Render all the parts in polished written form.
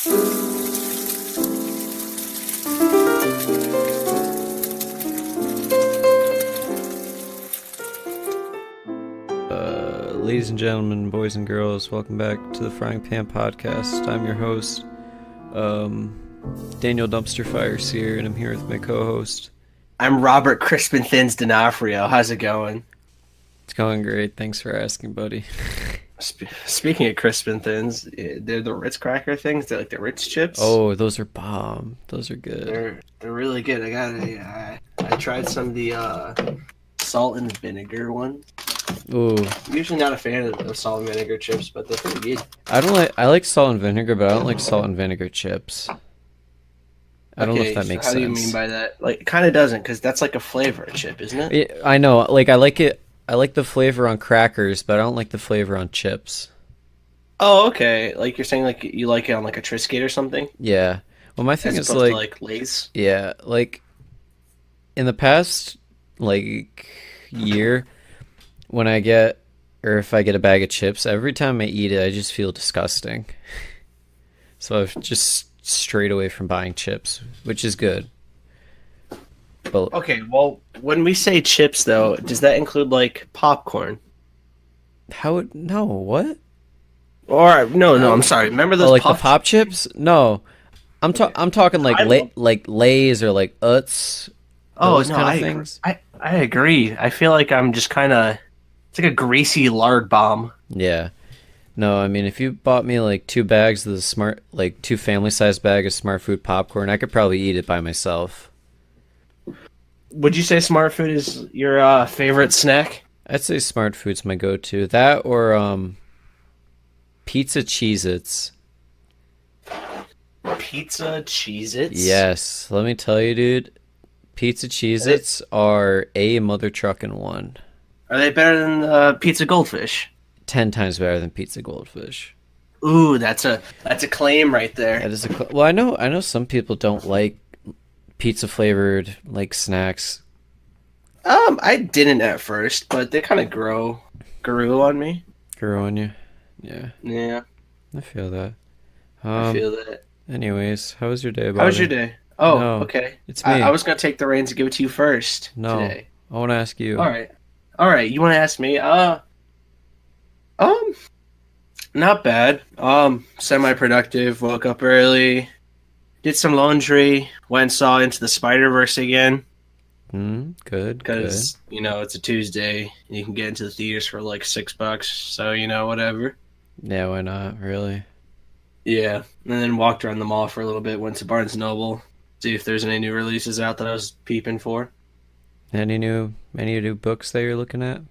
Ladies and gentlemen, boys and girls, welcome back to the Frying Pan Podcast. I'm your host, Daniel Dumpster Fires here, and I'm here with my co-host. I'm Robert Crispin Thins D'Onofrio. How's it going? It's going great. Thanks for asking, buddy. Speaking of Crispin Thins, they're the Ritz cracker things. They're like the Ritz chips. Oh, those are bomb. Those are good. They're really good. I tried some of the salt and vinegar ones. Ooh. I'm usually not a fan of the salt and vinegar chips, but they're pretty good. I like salt and vinegar, but I don't like salt and vinegar chips. I don't know if that makes sense. How do you mean by that? Like, it kind of doesn't, because that's like a flavor of chip, isn't it? I know. Like, I like it. I like the flavor on crackers, but I don't like the flavor on chips. Oh, okay. Like, you're saying, like, you like it on, like, a Triscuit or something? Yeah. Well, my thing is, like Lay's? Yeah, like, in the past, like, year, when I get, or if I get a bag of chips, every time I eat it, I just feel disgusting. So I've just strayed away from buying chips, which is good. But okay, well, when we say chips, though, does that include, like, popcorn? No, what? Or, no, I'm sorry. Remember those like the pop chips? No. I'm talking like like Lay's or like Utz. Those kind of things. I agree. I feel like I'm just kind of... It's like a greasy lard bomb. Yeah. No, I mean, if you bought me like two bags of the two family-sized bag of Smart Food popcorn, I could probably eat it by myself. Would you say Smart Food is your favorite snack? I'd say Smart Food's my go-to. That or pizza Cheez-Its. Pizza Cheez-Its? Yes. Let me tell you, dude. Pizza Cheez-Its are a mother trucking one. Are they better than Pizza Goldfish? 10 times better than Pizza Goldfish. Ooh, that's a claim right there. That is well, I know some people don't like pizza flavored like snacks. I didn't at first, but they kind of grew on me. Grew on you? Yeah. Yeah. I feel that. I feel that. Anyways, how was your day, buddy? How was your day? Oh, no, okay. It's me. I was gonna take the reins and give it to you first. No, today. I want to ask you. All right. You want to ask me? Not bad. Semi-productive. Woke up early, did some laundry, went and saw Into the Spider-Verse again. Good. Because it's a Tuesday, and you can get into the theaters for like $6. So whatever. Yeah, why not? Really? Yeah, and then walked around the mall for a little bit. Went to Barnes & Noble, see if there's any new releases out that I was peeping for. Any new books that you're looking at?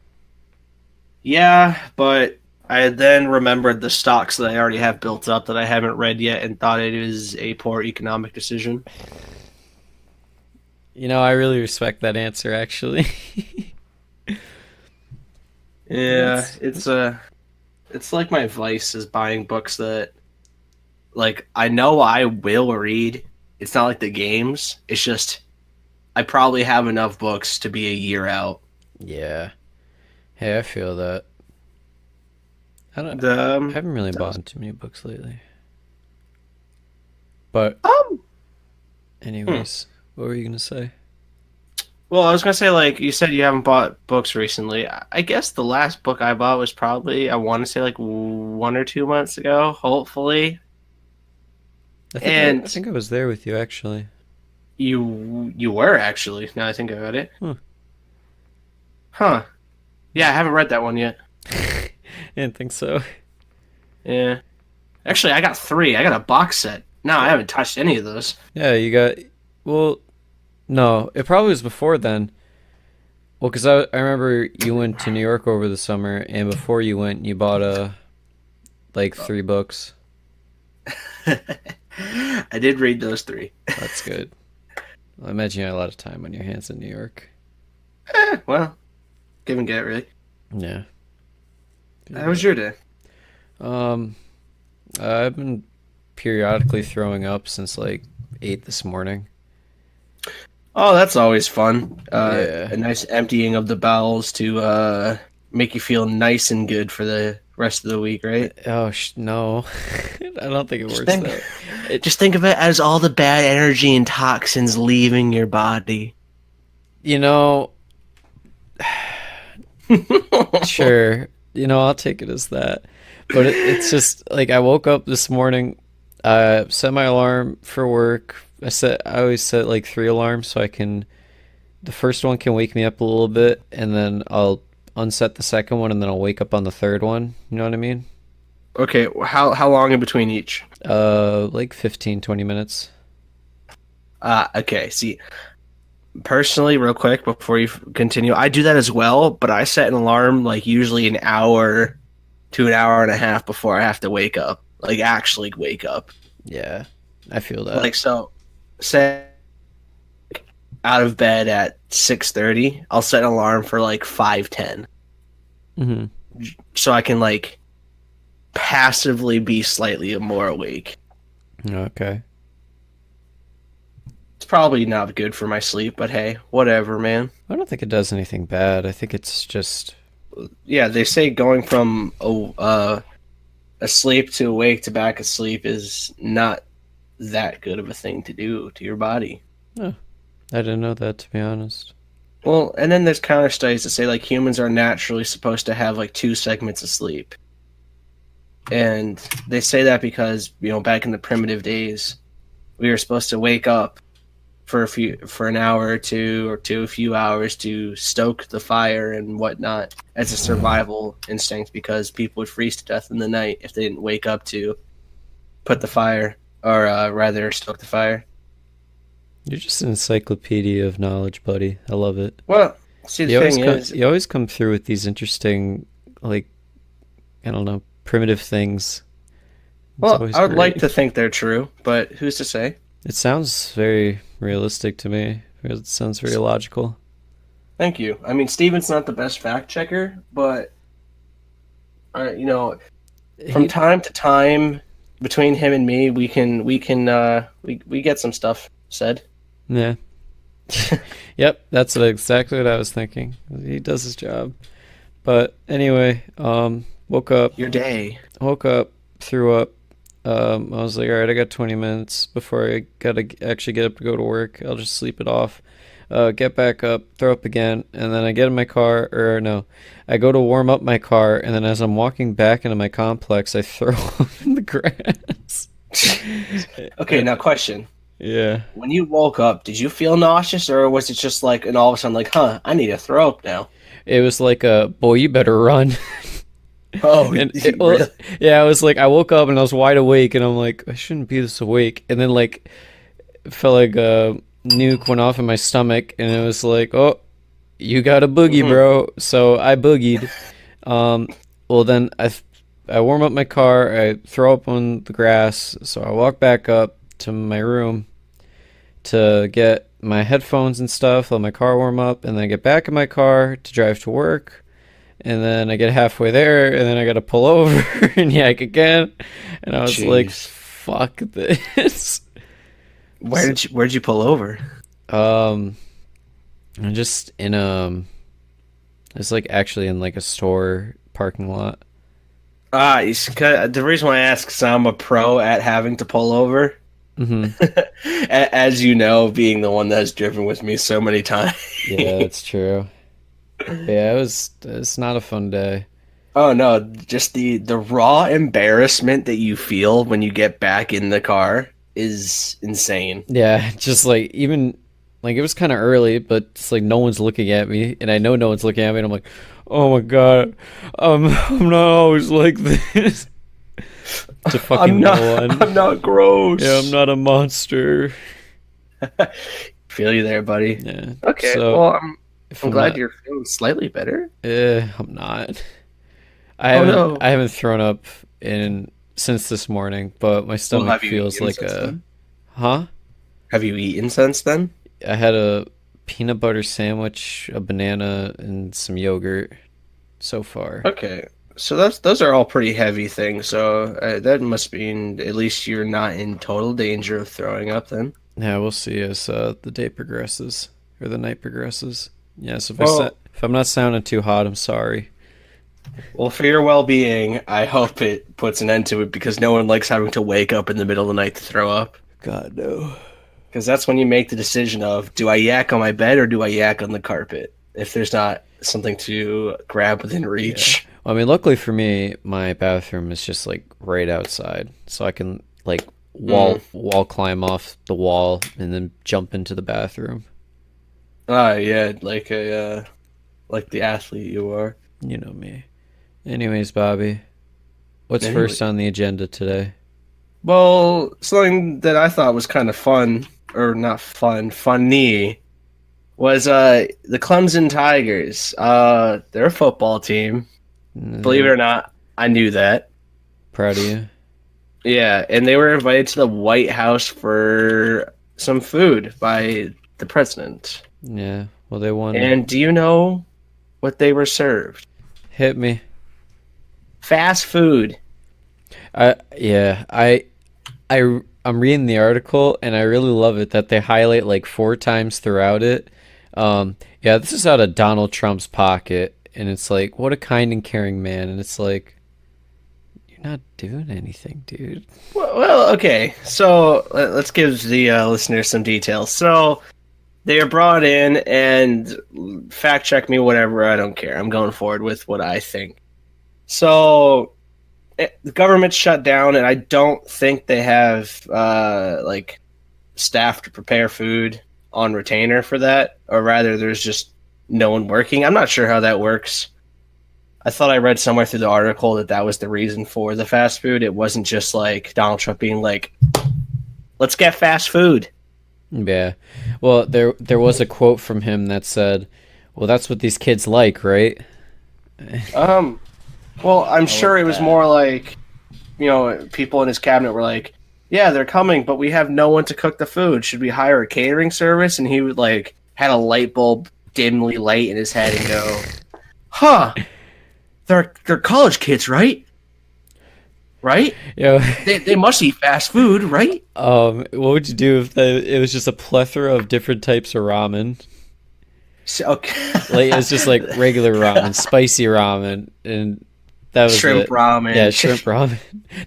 Yeah, but I then remembered the stocks that I already have built up that I haven't read yet and thought it was a poor economic decision. I really respect that answer, actually. Yeah, it's like my vice is buying books that, like, I know I will read. It's not like the games. It's just I probably have enough books to be a year out. Yeah. Hey, I feel that. I haven't really bought too many books lately. But anyways, what were you gonna say? Well, I was gonna say, like, you said you haven't bought books recently. I guess the last book I bought was probably, I want to say, like 1 or 2 months ago, hopefully. I think I was there with you, actually. You were, actually, now I think about it. Huh. Yeah, I haven't read that one yet. I didn't think so. Yeah. Actually, I got 3. I got a box set. No, I haven't touched any of those. Yeah, you got... Well, no, it probably was before then. Well, because I remember you went to New York over the summer, and before you went, you bought, 3 books. I did read those 3. That's good. I imagine you had a lot of time on your hands in New York. Well, give and get, really. Yeah. How was your day? I've been periodically throwing up since like 8 this morning. Oh, that's always fun. Yeah. A nice emptying of the bowels to make you feel nice and good for the rest of the week, right? Oh no, I don't think it Just works think, that. It, just think of it as all the bad energy and toxins leaving your body. you know, sure, I'll take it as that. But it's just like I woke up this morning, set my alarm for work. I always set like three alarms so I can. The first one can wake me up a little bit, and then I'll unset the second one, and then I'll wake up on the third one. You know what I mean? Okay, how long in between each? Like 15, 20 minutes. Okay. See, personally, real quick before you continue, I do that as well, but I set an alarm like usually an hour to an hour and a half before I have to wake up. Like actually wake up. Yeah, I feel that. Like so, say out of bed at 6:30, I'll set an alarm for like 5:10, Hmm. so I can like passively be slightly more awake. Okay. It's probably not good for my sleep, but hey, whatever, man. I don't think it does anything bad. I think it's just Yeah, they say going from asleep to awake to back asleep is not that good of a thing to do to your body. oh, I didn't know that, to be honest. Well, and then there's counter studies that say like humans are naturally supposed to have like two segments of sleep. And they say that because, back in the primitive days, we were supposed to wake up for an hour or two a few hours to stoke the fire and whatnot as a survival instinct because people would freeze to death in the night if they didn't wake up to put the fire or rather stoke the fire. You're just an encyclopedia of knowledge, buddy. I love it. Well, see, the thing is, You always come through with these interesting, like, I don't know, primitive things. It's well, always I would like great. to think they're true, but who's to say? It sounds very realistic to me. It sounds very logical. Thank you. I mean, Steven's not the best fact checker, but from He, time to time, between him and me, we get some stuff said. yeah. Yep, that's exactly what I was thinking. He does his job. But anyway, Your day. woke up, threw up. I was like, all right, I got 20 minutes before I gotta actually get up to go to work. I'll just sleep it off. Get back up, throw up again, and then I get in my car, or no, I go to warm up my car, and then as I'm walking back into my complex, I throw up in the grass. Okay, now question. Yeah. When you woke up, did you feel nauseous, or was it just like, and all of a sudden, like, huh, I need to throw up now? It was like a, boy, you better run. Oh, And well, really? yeah, I was like, I woke up and I was wide awake, and I'm like, I shouldn't be this awake. And then like, it felt like a nuke went off in my stomach, and it was like, oh, you got a boogie, Mhm. bro. So I boogied. Um, well then I warm up my car, I throw up on the grass, so I walk back up to my room to get my headphones and stuff, let my car warm up, and then I get back in my car to drive to work. And then I get halfway there, and then I gotta pull over and yak again. And I was like, Jeez. "Fuck this." So, Where'd you pull over? um, I'm just in it's like actually in like a store parking lot. The reason why I ask is I'm a pro at having to pull over. Hmm. As you know, being the one that has driven with me so many times. Yeah, that's true. Yeah, it's not a fun day. Oh no, just the raw embarrassment that you feel when you get back in the car is insane. Yeah, just like even like it was kind of early, but it's like no one's looking at me, and I know no one's looking at me, and I'm like, oh my god, I'm not always like this. To fucking no one. I'm not Yeah, I'm gross. not a monster. Feel you there, buddy. Yeah. Okay, So well, if I'm I'm glad not, you're feeling slightly better. I'm not. Oh no. I haven't thrown up in since this morning, but my Well, stomach have you feels eaten like since a, then? huh? Have you eaten since then? I had a peanut butter sandwich, a banana, and some yogurt so far. Okay, so those are all pretty heavy things. So that must mean at least you're not in total danger of throwing up then. Yeah, we'll see as the day progresses or the night progresses. Yes, Well, if I'm not sounding too hot, I'm sorry. Well, for your well-being, I hope it puts an end to it because no one likes having to wake up in the middle of the night to throw up. God no. Because that's when you make the decision of do I yak on my bed or do I yak on the carpet? If there's not something to grab within Yeah. reach. Well, I mean, luckily for me, my bathroom is just like right outside, so I can like Mm. wall climb off the wall and then jump into the bathroom. Ah, yeah, like the athlete you are. You know me. Anyways, Bobby, what's Anyway, first on the agenda today? well, something that I thought was kind of fun, or not fun, funny, was the Clemson Tigers. They're a football team. Believe it Mm, or not, I knew that. proud of you. Yeah, and they were invited to the White House for some food by the president. Yeah. Well, they won. And do you know what they were served? Hit me. Fast food. I'm reading the article and I really love it that they highlight like four times throughout it. Yeah, this is out of Donald Trump's pocket, and it's like, what a kind and caring man, and it's like, you're not doing anything, dude. Well, okay. So let's give the listeners some details. So they are brought in and fact check me, whatever. I don't care. I'm going forward with what I think. So the government shut down, and I don't think they have like staff to prepare food on retainer for that, or rather, there's just no one working. I'm not sure how that works. I thought I read somewhere through the article that that was the reason for the fast food. It wasn't just like Donald Trump being like, "Let's get fast food." Yeah. Well, there was a quote from him that said, "Well, that's what these kids like, right?" Um, well, I'm I sure like it was that. more like, people in his cabinet were like, "Yeah, they're coming, but we have no one to cook the food. Should we hire a catering service?" And he would like had a light bulb dimly light in his head and go, "Huh? They're college kids, right? Right? Yo, They must eat fast food, right?" what would you do if it was just a plethora of different types of ramen? So, Like it's just like regular ramen, spicy ramen, and that was shrimp it. Yeah, ramen, shrimp ramen.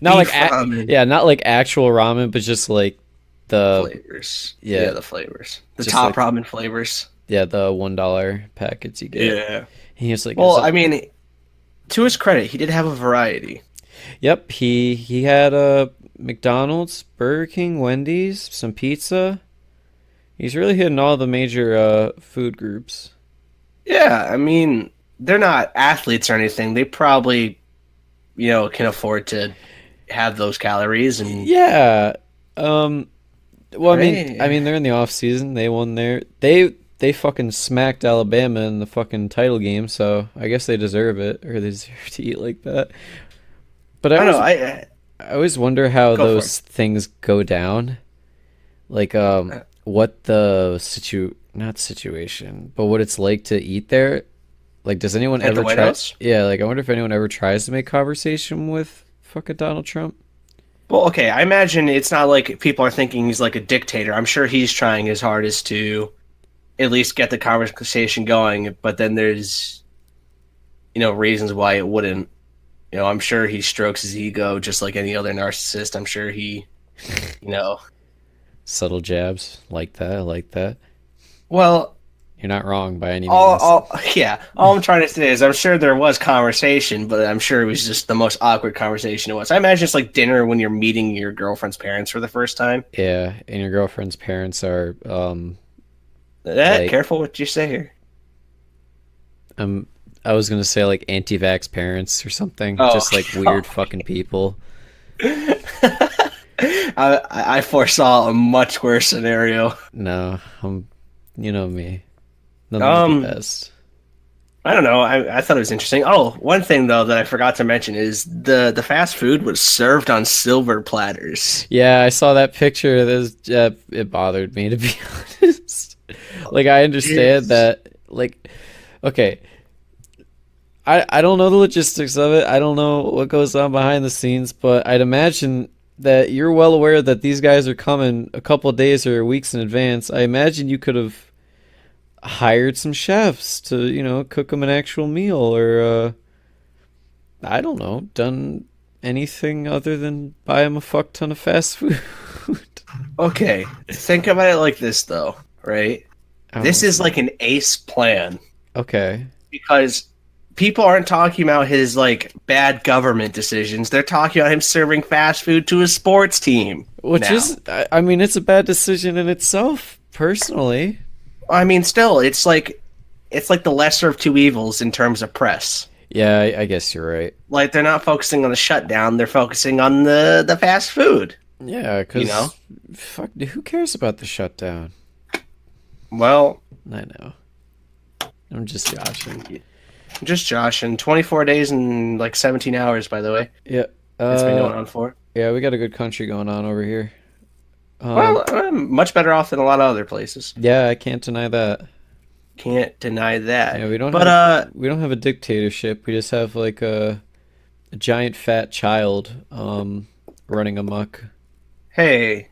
Not like beef ramen, yeah, not like actual ramen, but just like the flavors. Yeah, yeah, the flavors, the just top like ramen flavors. yeah, the $1 packets you get. Yeah. He was like, Well, "Is I that?" mean, to his credit, he did have a variety. Yep, he had a McDonald's, Burger King, Wendy's, some pizza. He's really hitting all the major food groups. Yeah, I mean, they're not athletes or anything. They probably, can afford to have those calories and Yeah. Um, well, right. they're in the off season. They won they fucking smacked Alabama in the fucking title game, so I guess they deserve it, or they deserve to eat like that. But I don't know. I I always wonder how go for it. those things go down. Like what the not situation, but what it's like to eat there. Like, does anyone At the ever White try? House. Yeah, like I wonder if anyone ever tries to make conversation with fucking Donald Trump. Well, okay. I imagine it's not like people are thinking he's like a dictator. I'm sure he's trying his hardest to at least get the conversation going. But then there's reasons why it wouldn't. I'm sure he strokes his ego just like any other narcissist. I'm sure he, you know, Subtle jabs like that. I like that. well, You're not wrong by any all, means. all, yeah. All I'm trying to say is I'm sure there was conversation, but I'm sure it was just the most awkward conversation it was. I imagine it's like dinner when you're meeting your girlfriend's parents for the first time. Yeah, and your girlfriend's parents are like Careful what you say here. um I was gonna say like anti-vax parents or something, Oh, just like oh. weird fucking people. I foresaw a much worse scenario. No, you know me, nothing but the Um, best. I don't know. I thought it was interesting. Oh, one thing though that I forgot to mention is the fast food was served on silver platters. Yeah, I saw that picture. It bothered me to be honest. Like I understand Yes. that. Like, okay, I don't know the logistics of it. I don't know what goes on behind the scenes, but I'd imagine that you're well aware that these guys are coming a couple of days or weeks in advance. I imagine you could have hired some chefs to, cook them an actual meal or I don't know, done anything other than buy him a fuck ton of fast food. Okay, think about it like this though, right? I don't This know. is like an ace plan Okay. because people aren't talking about his like bad government decisions. They're talking about him serving fast food to his sports team Which now. is, I mean, it's a bad decision in itself, personally. I mean, still, it's like the lesser of two evils in terms of press. Yeah, I guess you're right. Like they're not focusing on the shutdown; they're focusing on the fast food. Yeah, You know. because fuck, who cares about the shutdown? Well, I know. I'm just joshing. just Josh, in 24 days and like 17 hours, by the way, Yeah. it's been going on for. Yeah, we got a good country going on over here. Well, I'm much better off than a lot of other places. Yeah, I can't deny that. Can't deny that. Yeah, we don't But have a dictatorship. We just have like a giant fat child running amok. hey,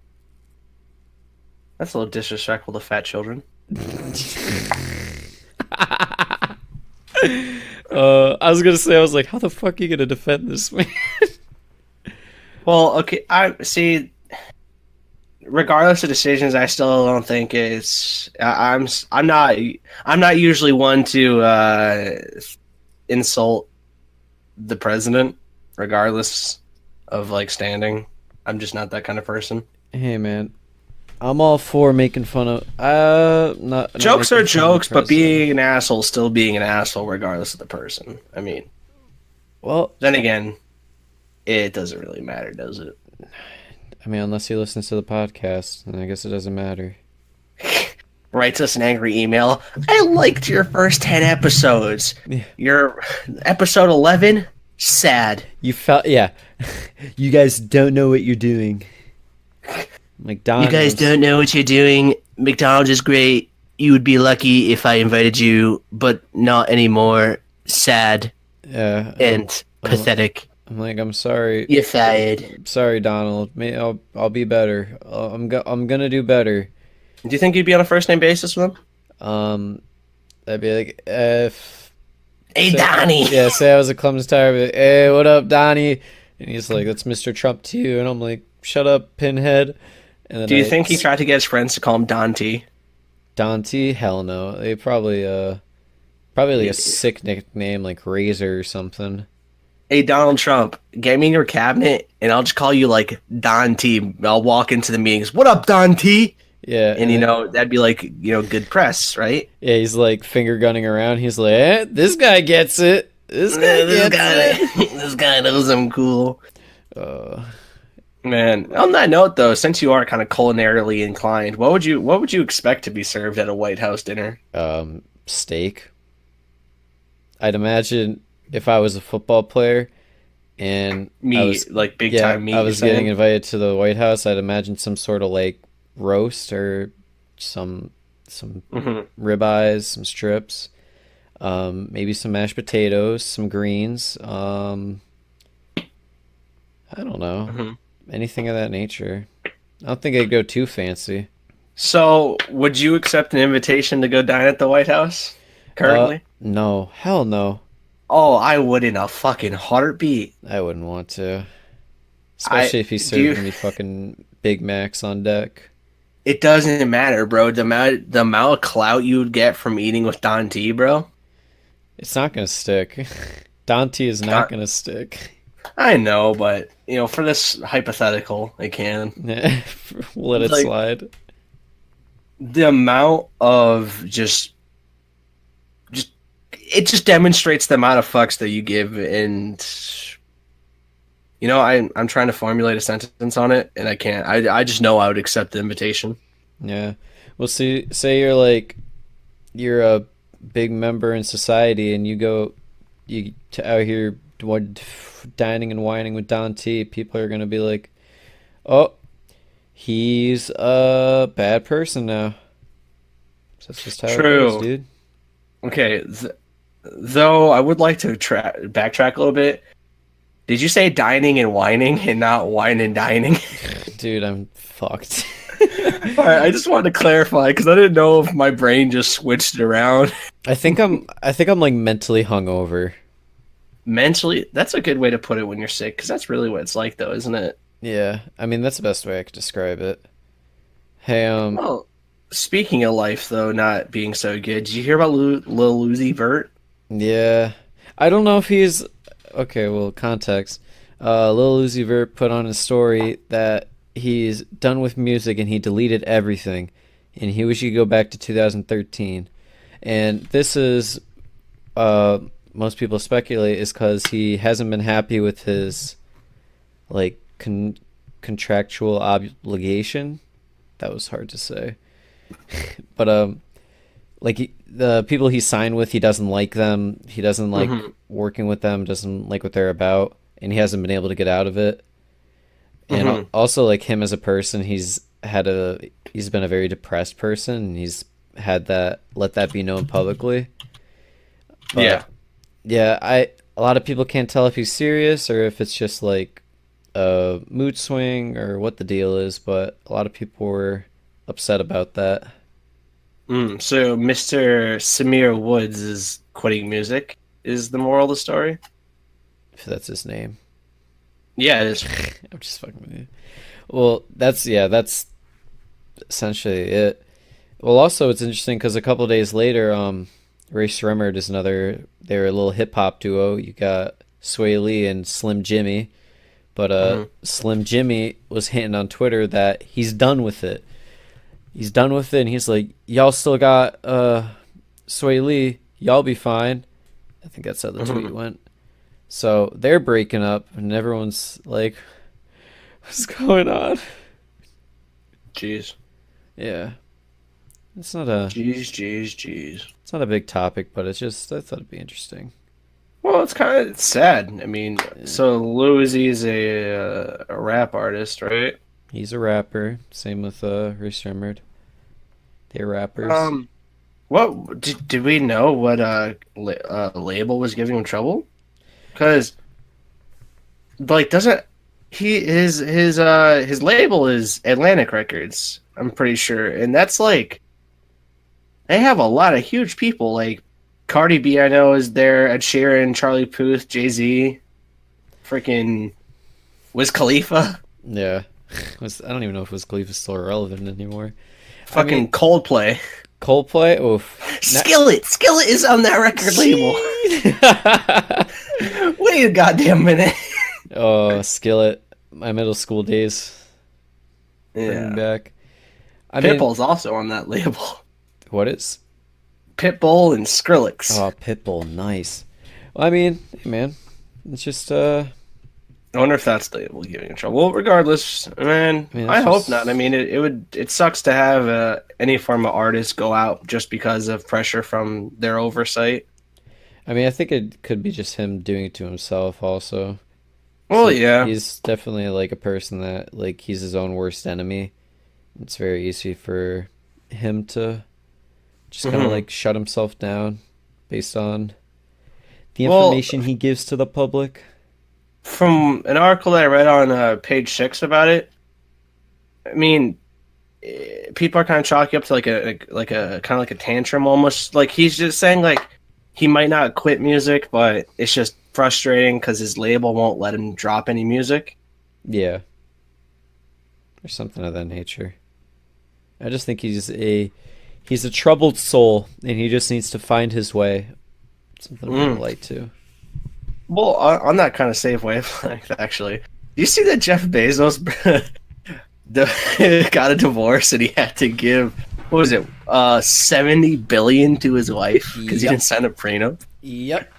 that's a little disrespectful to fat children. I was gonna say, I was like, how the fuck are you gonna defend this man? Well, okay, I see. Regardless of decisions, I still don't think it's. I'm not usually one to insult the president, regardless of like standing. I'm just not that kind of person. Hey man, I'm all for making fun of not Jokes are making fun of the jokes, but president. being an asshole still being an asshole, regardless of the person. I mean, Well, then again, it doesn't really matter, does it? I mean, unless he listens to the podcast, then I guess it doesn't matter. Writes us an angry email. I liked your first 10 episodes. Yeah. Your episode 11, sad. You felt, yeah. You guys don't know what you're doing. You guys don't know what you're doing. McDonald's is great. You would be lucky if I invited you, but not anymore. Sad Yeah, and pathetic. I'm like, I'm sorry. You're fired. Sorry, Donald. I'll be better. I'm gonna do better. Do you think you'd be on a first name basis with him? I'd be like, if Hey, say, Donnie. yeah, say I was a Clemens Tire, but hey, what up, Donnie? And he's like, that's Mr. Trump to you, and I'm like, shut up, Pinhead. And then Do you think he tried to get his friends to call him Don T? Dante? Hell no. They probably like a sick nickname like Razor or something. Hey, Donald Trump, get me in your cabinet, and I'll just call you like Don T. I'll walk into the meetings. What up, Don T? Yeah, And you know that'd be like good press, right? yeah, he's like finger gunning around. He's like, this guy gets it. This guy This gets guy, it. this guy knows I'm cool. Uh, Man, on that note, though, since you are kind of culinarily inclined, what would you expect to be served at a White House dinner? Steak. I'd imagine if I was a football player and I Meat, was, like big yeah, time meat. I you're was getting saying? invited to the White House, I'd imagine some sort of like roast or some Mhm, ribeyes, some strips, maybe some mashed potatoes, some greens. I don't know, mhm. anything of that nature. I don't think I'd go too fancy. So, would you accept an invitation to go dine at the White House currently? No, hell no. Oh, I would in a fucking heartbeat. I wouldn't want to. I Especially if he's do. serving me fucking Big Macs on deck. It doesn't matter, bro. The amount of clout you would get from eating with Don T, bro. It's not gonna stick. Dante is not Don- gonna stick. I know, but for this hypothetical, it can. Let it Like slide. the amount of just it just demonstrates the amount of fucks that you give, and I'm trying to formulate a sentence on it, and I can't. I just know I would accept the invitation. Yeah. Well, see, say you're a big member in society, and out here dining and whining with Dante. People are gonna be like, "Oh, he's a bad person now." So that's just how it goes, True. dude. Okay, though I would like to backtrack a little bit. Did you say dining and whining and not wine and dining? Dude, I'm fucked. All right, I just wanted to clarify because I didn't know if my brain just switched it around. I think I'm like mentally hungover. mentally, that's a good way to put it when you're sick, because that's really what it's like, though, isn't it? Yeah, I mean that's the best way I could describe it. Hey, Well, speaking of life, though, not being so good, did you hear about Lil Uzi Vert? yeah, I don't know if he's okay. Well, context. Lil Uzi Vert put on his story that he's done with music and he deleted everything, and he wish he could go back to 2013. And this is, uh, most people speculate is because he hasn't been happy with his like contractual obligation. That was hard to say, but like the people he signed with, he doesn't like them. He doesn't like Hmm. working with them. Doesn't like what they're about, and he hasn't been able to get out of it. And Hmm. also, like him as a person, he's been a very depressed person, and he's had that let that be known publicly. Yeah. But yeah, I a lot of people can't tell if he's serious or if it's just like a mood swing or what the deal is. But a lot of people were upset about that. So Mr. Samir Woods is quitting music, is the moral of the story? If that's his name. Yeah, it is. I'm just fucking with you. Well, that's essentially it. Well, also it's interesting because a couple of days later, Ray Shremmerd is another. They're a little hip hop duo. You got Sway Lee and Slim Jimmy, but Hmm. Slim Jimmy was hinting on Twitter that he's done with it. He's done with it, and he's like, "Y'all still got Sway Lee. Y'all be fine." I think that's how the tweet Hmm. went. So they're breaking up, and everyone's like, "What's going on?" Jeez. Yeah, it's not a Jeez, jeez, jeez. it's not a big topic, but it's just I thought it'd be interesting. Well, it's kind of sad. I mean, Yeah. so Lil Uzi's a rap artist, right? He's a rapper. Same with Ray Shremmerd. They're rappers. Um, what did we know what label was giving him trouble? Because like, doesn't he his label is Atlantic Records? I'm pretty sure, and that's like they have a lot of huge people. Like Cardi B, I know is there. Ed Sheeran, Charlie Puth, Jay Z, freaking Wiz Khalifa, Yeah. I don't even know if Wiz Khalifa's still relevant anymore. I mean, fucking Coldplay. Coldplay. Oof. Skillet is on that record label. Wait a goddamn minute. Oh, Skillet. My middle school days. Bringing Yeah, back. I mean, Pitbull's also on that label. what is? Pitbull and Skrillex. Oh, Pitbull. Nice. Well, I mean, hey, man. It's just, I wonder if that's the label giving him trouble. Well, regardless, man, I mean, I that's hope not. I just. mean, it sucks to have any form of artist go out just because of pressure from their oversight. I mean, I think it could be just him doing it to himself also. Well, yeah. He's definitely like a person that like he's his own worst enemy. It's very easy for him to just kind of Hmm. like shut himself down based on the Well, information he gives to the public. from an article that I read on page 6 about it, I mean, people are kind of chalking up to like a kind of like a tantrum almost. Like he's just saying like he might not quit music, but it's just frustrating because his label won't let him drop any music. Yeah, or something of that nature. I just think he's a troubled soul, and he just needs to find his way. Something to Mm. relate to. Well, on that kind of safe wavelength, actually, you see that Jeff Bezos got a divorce and he had to give what was it, 70 billion to his wife because he Yep. didn't sign a prenup. Yep.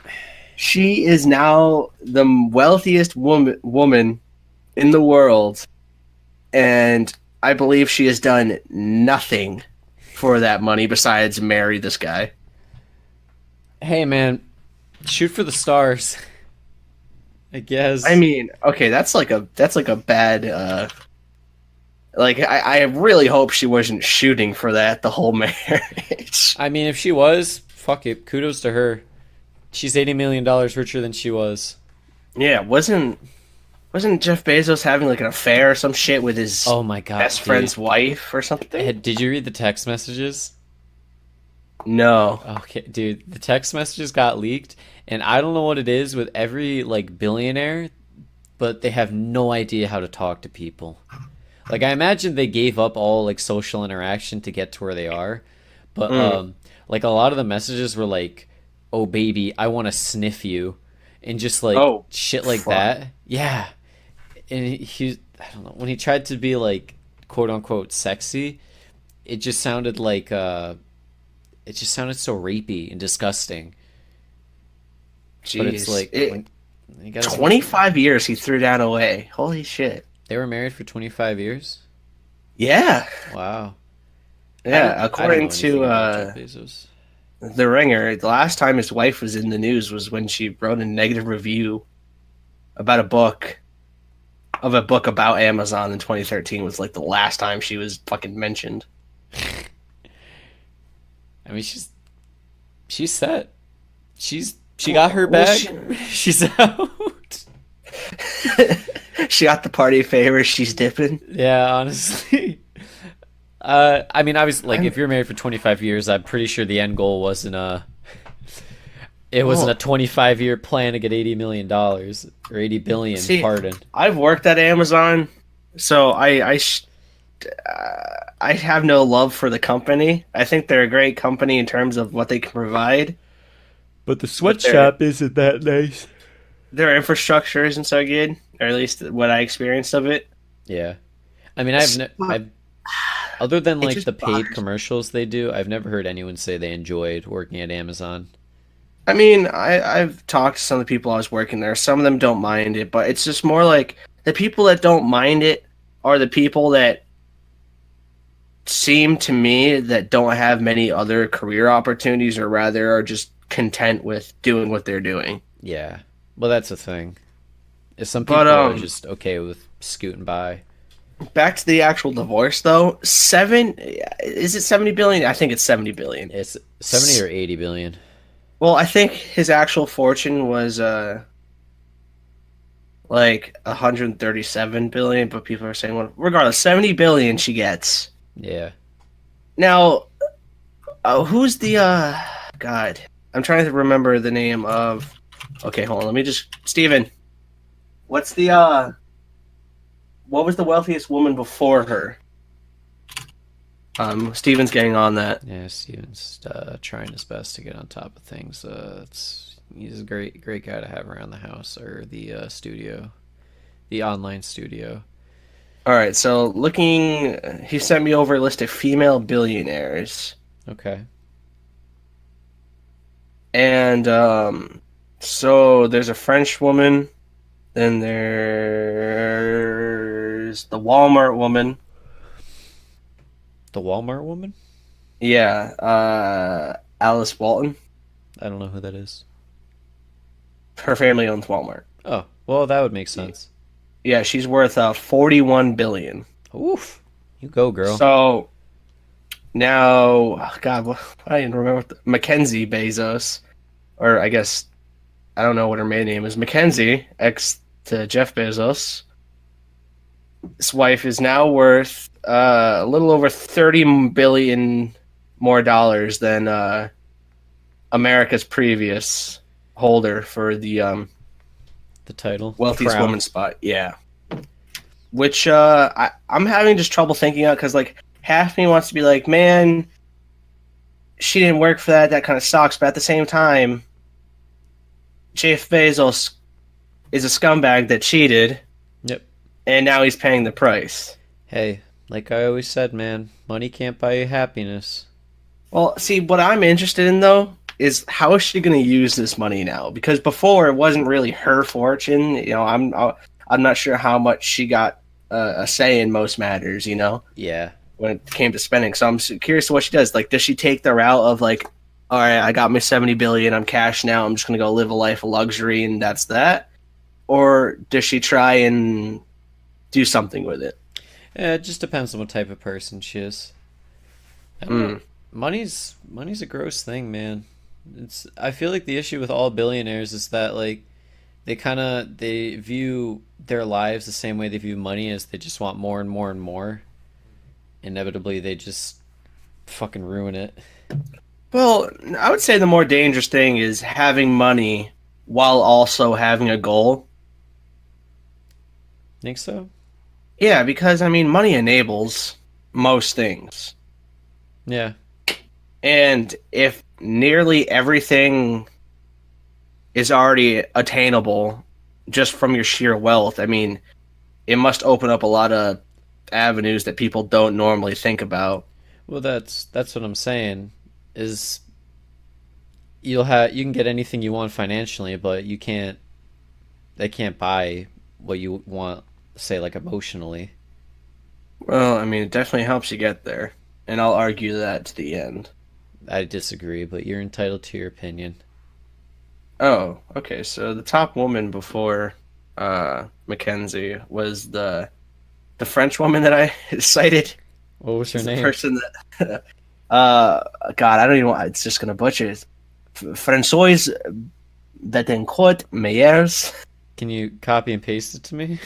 She is now the wealthiest woman in the world, and I believe she has done nothing for that money besides marry this guy. Hey man, shoot for the stars. I I guess. mean, okay, that's like a bad like I really hope she wasn't shooting for that the whole marriage. I mean, if she was, fuck it. Kudos to her. She's $80 million richer than she was. Yeah, wasn't Jeff Bezos having like an affair or some shit with his Oh my god, best dude. friend's wife or something? Did you read the text messages? No. Okay, dude, the text messages got leaked, and I don't know what it is with every like billionaire, but they have no idea how to talk to people. Like I imagine they gave up all like social interaction to get to where they are, but Mm. like a lot of the messages were like, "Oh baby, I want to sniff you," and just like Oh, shit like fuck. that. Yeah, and I don't know, when he tried to be like quote unquote sexy, it just sounded like it just sounded so rapey and disgusting. But it's Jeez. like when you gotta be 25 years he threw that away. Holy shit. they were married for 25 years. Yeah. Wow. Yeah. I don't According know anything to about Jeff Bezos. The Ringer, the last time his wife was in the news was when she wrote a negative review about a book about Amazon in 2013 was like the last time she was fucking mentioned. I mean, she's set. She got her Well, she, bag. She's out. she got the party favor. She's dipping. Yeah, honestly. I mean, obviously, like I'm if you're married for 25 years, I'm pretty sure the end goal wasn't it wasn't a well. 25-year plan to get $80 million or 80 billion. See, Pardon. I've worked at Amazon, so I have no love for the company. I think they're a great company in terms of what they can provide, But the but their sweatshop isn't that nice. their infrastructure isn't so good, or at least what I experienced of it. Yeah. I mean, But I've other than it like just the paid bothers. commercials they do, I've never heard anyone say they enjoyed working at Amazon. I mean, I've talked to some of the people I was working there. Some of them don't mind it, but it's just more like the people that don't mind it are the people that seem to me that don't have many other career opportunities, or rather are just content with doing what they're doing. Yeah. Well, that's the thing. Is some But people are just okay with scooting by. back to the actual divorce though. Seven is it 70 billion? I think it's 70 billion. It's 70 or 80 billion. Well, I think his actual fortune was like 137 billion, but people are saying, well, regardless, 70 billion she gets. Yeah. Now, who's the God? I'm trying to remember the name of. Okay, hold on. Let me just Steven. What's the what was the wealthiest woman before her? Steven's getting on that. Yeah, Steven's trying his best to get on top of things. He's a great guy to have around the house or the studio, the online studio. All right, so looking, he sent me over a list of female billionaires, Okay. and so there's a French woman, then there's the Walmart woman. The Walmart woman? Yeah, Alice Walton. I don't know who that is. Her family owns Walmart. Oh, well, that would make sense. Yeah, she's worth 41 billion. Oof. You go, girl. So now, God, I didn't remember Mackenzie Bezos, or I guess I don't know what her maiden name is. Mackenzie, ex to Jeff Bezos. His wife is now worth a little over 30 billion more dollars than America's previous holder for the The title, the wealthiest crown. woman spot. Yeah, which I'm having just trouble thinking out because like half me wants to be like, man, she didn't work for that. That kind of sucks. But at the same time, Jeff Bezos is a scumbag that cheated, Yep. and now he's paying the price. Hey, like I always said, man, money can't buy you happiness. Well, see, what I'm interested in though is how is she going to use this money now? Because before it wasn't really her fortune. You know, I'm not sure how much she got a say in most matters. You know, Yeah. when it came to spending. So I'm curious to what she does. Like, does she take the route of like, all right, I got my 70 billion, I'm cash now, I'm just going to go live a life of luxury, and that's that? Or does she try and do something with it? It just depends on what type of person she is. I don't know. Mm. Money's a gross thing, man. It's I feel like the issue with all billionaires is that like they view their lives the same way they view money as they just want more and more and more. Inevitably they just fucking ruin it. Well, I would say the more dangerous thing is having money while also having a goal. Think so? Yeah, because I mean, money enables most things. Yeah. And if nearly everything is already attainable just from your sheer wealth, I mean, it must open up a lot of avenues that people don't normally think about. Well, that's what I'm saying. Is you can get anything you want financially, but you can't they can't buy what you want, say like emotionally. Well, I mean, it definitely helps you get there, and I'll argue that to the end. I disagree, but you're entitled to your opinion. Oh, okay. So the top woman before Mackenzie was the French woman that I cited. What was her She's the name? person that uh God, I don't even want. It's just gonna butcher it. Françoise Betancourt Meyers. Can you copy and paste it to me?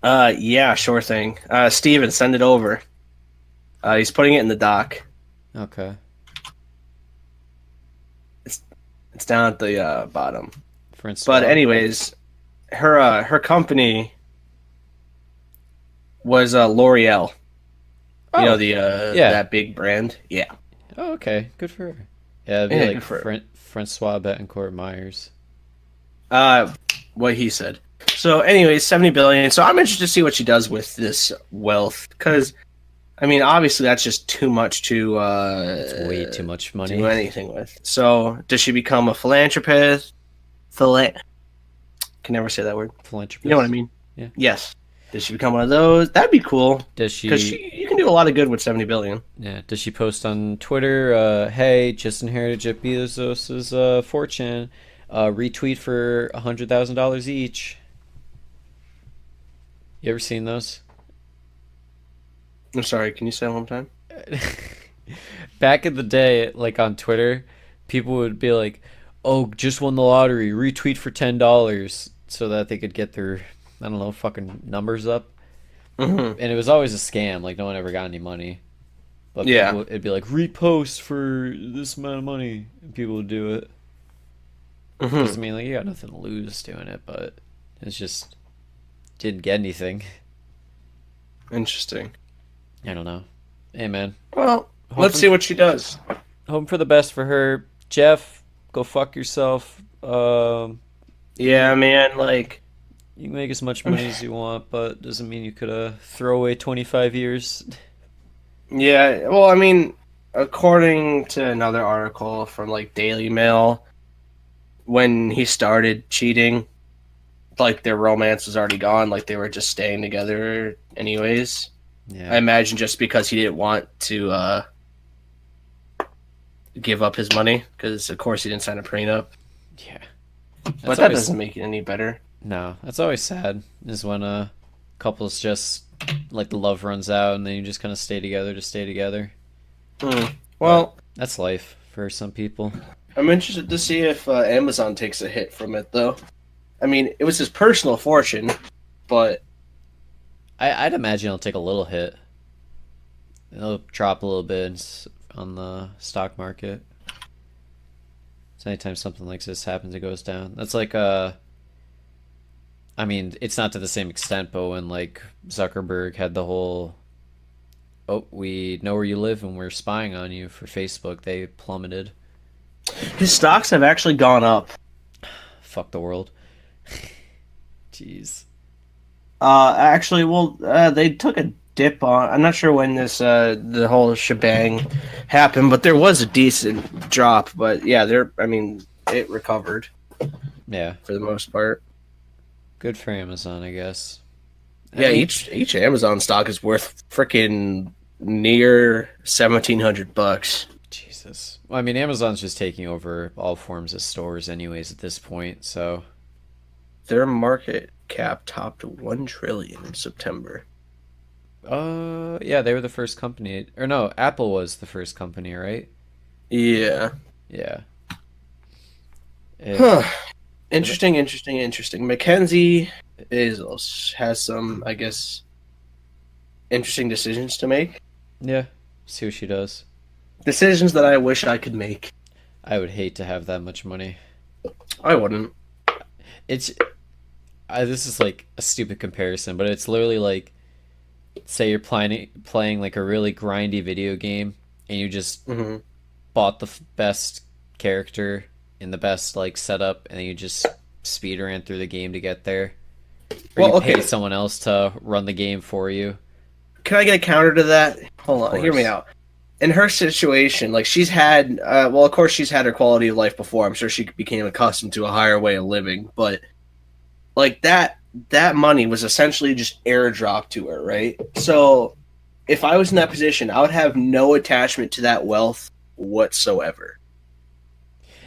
Yeah, sure thing. Steven, send it over. He's putting it in the doc. Okay. It's it's down at the bottom. But Francois. anyways, her company was L'Oreal. You know Oh, the yeah. that big brand. Yeah, Oh, okay. Good for her. Yeah, it'd be yeah, like good for her. Francois Betancourt Myers. Uh, what he said. So, anyways, 70 billion. So I'm interested to see what she does with this wealth, because I mean, obviously that's just too much to That's way too much do money. anything with. So, does she become a philanthropist? Philan Can never say that word. You know what I Philanthropist. mean? Yeah. Yes. Does she become one of those? That'd be cool, Does because she? you can do a lot of good with 70 billion. Yeah. Does she post on Twitter? Hey, just inherited Jeff Bezos's fortune. Retweet for $100,000 each. You ever seen those? I'm sorry. Can you say it one more time? Back in the day, like on Twitter, people would be like, "Oh, just won the lottery. Retweet for $10," so that they could get their, I don't know, fucking numbers up. Hmm. And it was always a scam. Like no one ever got any money. But Yeah. people, it'd be like repost for this amount of money, and people would do it. Because Hmm. I mean, like you got nothing to lose doing it, but it's just didn't get anything. Interesting. I don't know. Hey man, Well, let's hoping see what she does. hoping for the best for her. Jeff, go fuck yourself. You Yeah, can man. Like, you can make as much money as you want, but doesn't mean you could throw away 25 years. yeah. Well, I mean, according to another article from like Daily Mail, when he started cheating, like their romance was already gone. Like they were just staying together, anyways. I Yeah, imagine just because he didn't want to give up his money, because of course he didn't sign a prenup. yeah. That's But that always doesn't make it any better. no. That's always sad. Is when couples just like the love runs out and then you just kind of stay together to stay together. Hmm. But Well, that's life for some people. I'm interested to see if Amazon takes a hit from it, though. I mean, it was his personal fortune, but I'd imagine it'll take a little hit. It'll drop a little bit on the stock market. So anytime something like this happens, it goes down. That's like I mean, it's not to the same extent, but when like Zuckerberg had the whole "oh, we know where you live and we're spying on you" for Facebook, they plummeted. his stocks have actually gone up. Fuck the world. Jeez. Actually, well, they took a dip on. I'm not sure when this the whole shebang happened, but there was a decent drop. But yeah, there. I mean, it recovered Yeah. for the most part. Good for Amazon, I guess. I Yeah, mean, each Amazon stock is worth freaking near $1,700. Jesus. Well, I mean, Amazon's just taking over all forms of stores, anyways, at this point. So, Their market cap topped 1 trillion in September. yeah, they were the first company, or no, Apple was the first company, right? Yeah. Yeah. It, Huh. it Interesting, interesting, interesting. Mackenzie Bezos has some, I guess, interesting decisions to make. yeah. See what she does. Decisions that I wish I could make. I would hate to have that much money. I wouldn't. It's this is like a stupid comparison, but it's literally like say you're playing like a really grindy video game and you just Hmm. bought the best character in the best like setup and then you just speed ran through the game to get there, or you Well, pay okay. someone else to run the game for you. Can I get a counter to that? Hold Of on, hear me course. out. In her situation, like she's had, well, of course she's had her quality of life before. I'm sure she became accustomed to a higher way of living, but like that money was essentially just airdropped to her, right? So if I was in that position, I would have no attachment to that wealth whatsoever.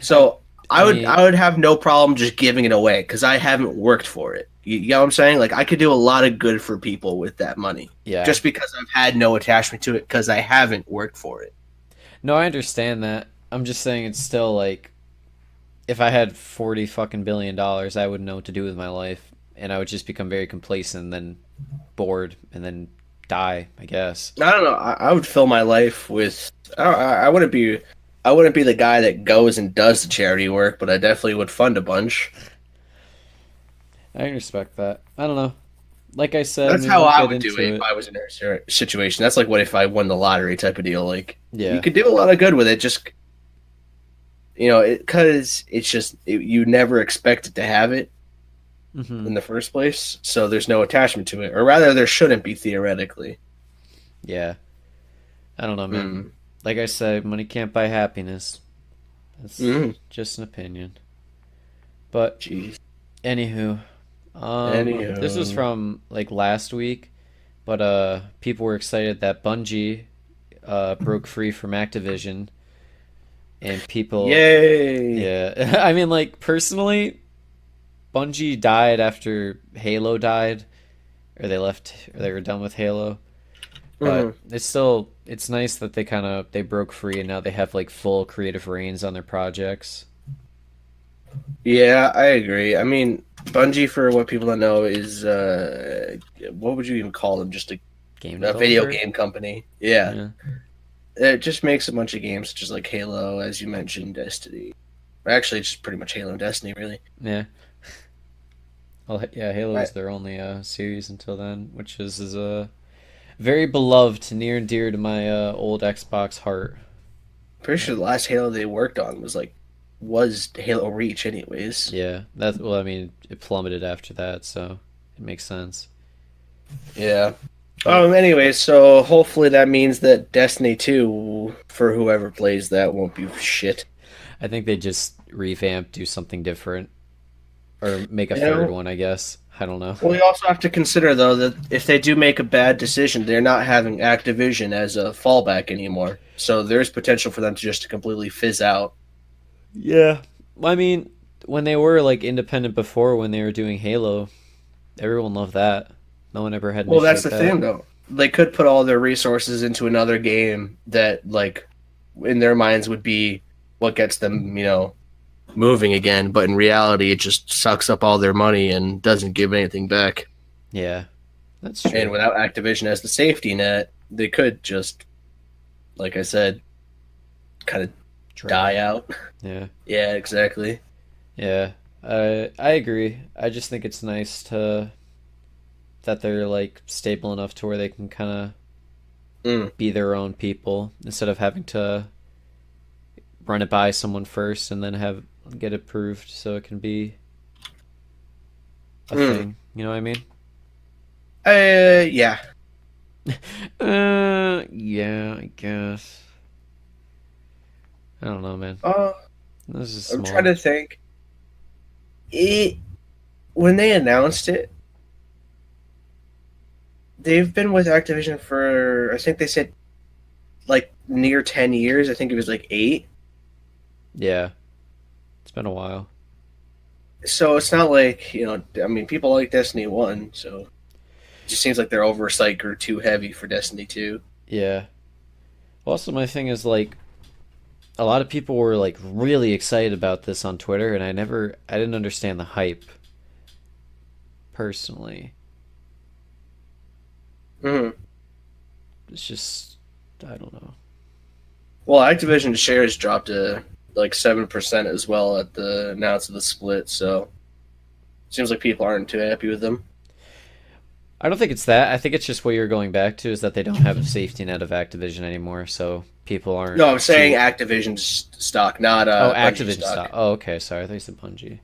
I So I I mean, would have no problem just giving it away because I haven't worked for it. You know what I'm saying? Like I could do a lot of good for people with that money yeah. just because I've had no attachment to it because I haven't worked for it. No, I understand that. I'm just saying it's still like if I had 40 fucking $billion, I wouldn't know what to do with my life and I would just become very complacent and then bored and then die, I guess. I don't know. I would fill my life with. I wouldn't be. I wouldn't be the guy that goes and does the charity work, but I definitely would fund a bunch. I can respect that. I don't know. Like I said, That's we how won't I get would do into it if it. I was in her situation. That's like what if I won the lottery type of deal. Like you Yeah. could do a lot of good with it. Just because you never expected to have it Hmm. in the first place, so there's no attachment to it, or rather, there shouldn't be theoretically. Yeah. I don't know, man. Mm. Like I said, money can't buy happiness. That's Mm. just an opinion. But Jeez. anywho, this was Anywho, from like last week, but people were excited that Bungie broke free from Activision, and people, yay. yeah. I mean, like personally, Bungie died after Halo died, or they left, or they were done with Halo. But Mhm. it's nice that they broke free and now they have like full creative reins on their projects. Yeah, I agree. I mean, Bungie, for what people don't know, is what would you even call them? Just Game a video developer. game company. Yeah, Yeah. it just makes a bunch of games, just like Halo, as you mentioned, Destiny. Actually, it's just pretty much Halo and Destiny, really. Yeah. Well, yeah, Halo I, was their only series until then, which is very beloved, near and dear to my old Xbox heart. Pretty Uh, sure the last Halo they worked on was Halo Reach, anyways. yeah, that's well, I mean, it plummeted after that, so it makes sense. Yeah. But Anyway, so hopefully that means that Destiny 2, for whoever plays that, won't be shit. I think they just revamp, do something different, or make a You third know, one, I guess. I don't know. well, you also have to consider though that if they do make a bad decision, they're not having Activision as a fallback anymore. So there's potential for them to just completely fizz out. Yeah. I mean, when they were like independent before, when they were doing Halo, everyone loved that. No one ever had an Well, issue that's with the that. thing though. They could put all their resources into another game that, like, in their minds would be what gets them, moving again. But in reality, it just sucks up all their money and doesn't give anything back. Yeah, that's And true. without Activision as the safety net, they could just, like I said, kind of die Drown. out. Yeah. Yeah, exactly. Yeah. I agree. I just think it's nice to that they're like stable enough to where they can kind of Mm, be their own people instead of having to run it by someone first and then have get approved so it can be a mm. thing. You know what I mean? Yeah. Yeah, I guess. I don't know, man. Uh, This is I'm trying small. to think. It When they announced it, they've been with Activision for, I think they said, like near 10 years. I think it was like 8. Yeah, it's been a while. So it's not like, I mean, people like Destiny 1, so it just seems like their oversight grew too heavy for Destiny 2. Yeah. Also, my thing is like a lot of people were like really excited about this on Twitter, and I didn't understand the hype personally. Mm. It's just, I don't know. Well, Activision shares dropped to like 7% as well at the announce of the split. So seems like people aren't too happy with them. I don't think it's that. I think it's just what you're going back to is that they don't have a safety net of Activision anymore, so people aren't No, I'm saying too. Activision's stock, not Oh, Bungie Activision stock. stock. Oh, okay. Sorry, I thought you said Bungie.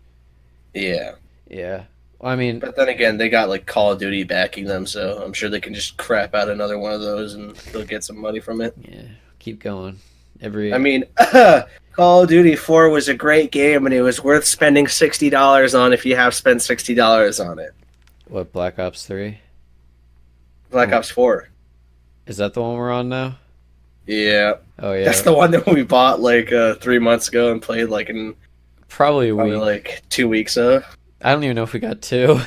Yeah. Yeah. Well, I mean, But then again, they got like Call of Duty backing them, so I'm sure they can just crap out another one of those and they'll get some money from it. yeah. Keep going. I Every mean, Call of Duty 4 was a great game and it was worth spending $60 on if you have spent $60 on it. what Black Ops 3? Black Ops 4. Is that the one we're on now? Yeah. Oh yeah. That's the one that we bought like 3 months ago and played like in Probably a probably week. like 2 weeks ago. I don't even know if we got two.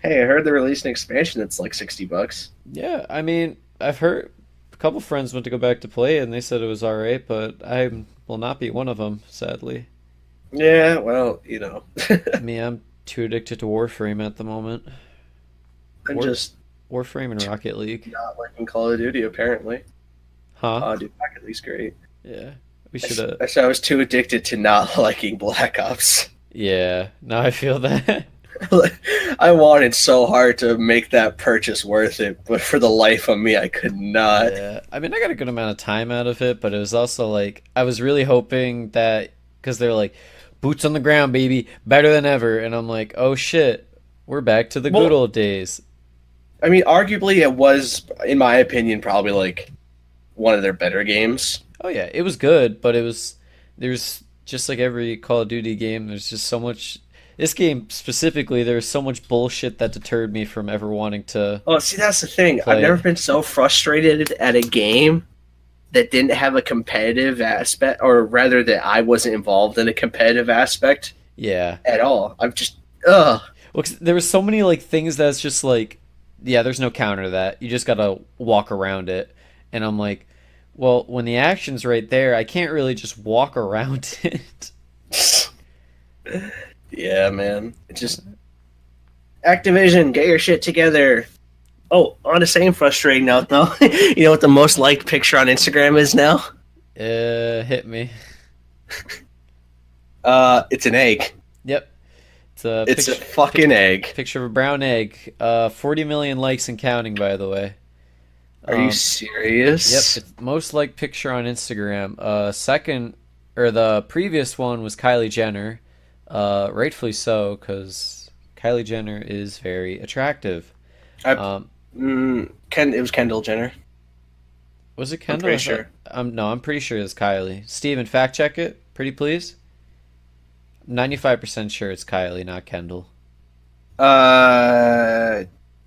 Hey, I heard they released an expansion that's like $60. Yeah, I mean, I've heard a couple friends went to go back to play it and they said it was alright, but I will not be one of them, sadly. Yeah, well, you know. Me, I'm too addicted to Warframe at the moment. I'm War, just Warframe and Rocket League. not liking Call of Duty apparently. Huh? Oh, dude, Rocket League's great. Yeah. We should have. I was too addicted to not liking Black Ops. Yeah. Now I feel that. I wanted so hard to make that purchase worth it, but for the life of me, I could not. Yeah. I mean, I got a good amount of time out of it, but it was also like, I was really hoping that, because they're like, boots on the ground, baby, better than ever. And I'm like, oh shit, we're back to the good Well, old days. I mean, arguably, it was, in my opinion, probably like one of their better games. Oh yeah, it was good, but there's just like every Call of Duty game, there's just so much. This game specifically, there was so much bullshit that deterred me from ever wanting to Oh, see, that's the thing. I've play never it. been so frustrated at a game that didn't have a competitive aspect, or rather, that I wasn't involved in a competitive aspect Yeah. at all. I'm just, ugh. Well, 'cause there was so many like things that's just like, yeah, there's no counter to that. You just gotta walk around it, and I'm like, well, when the action's right there, I can't really just walk around it. Yeah, man. It just Activision, get your shit together. Oh, on the same frustrating note, though, you know what the most liked picture on Instagram is now? Hit me. It's an egg. Yep. It's a It's a picture, fucking egg. picture of a brown egg. 40 million likes and counting, by the way. Are you Yep, serious? it's most liked picture on Instagram. Second, or the previous one was Kylie Jenner. Rightfully so, because Kylie Jenner is very attractive. I, Um, It was Kendall Jenner. was it I'm Kendall? pretty sure. No, I'm pretty sure it's Kylie. Steven, fact check it, pretty please. 95% sure it's Kylie, not Kendall. Uh,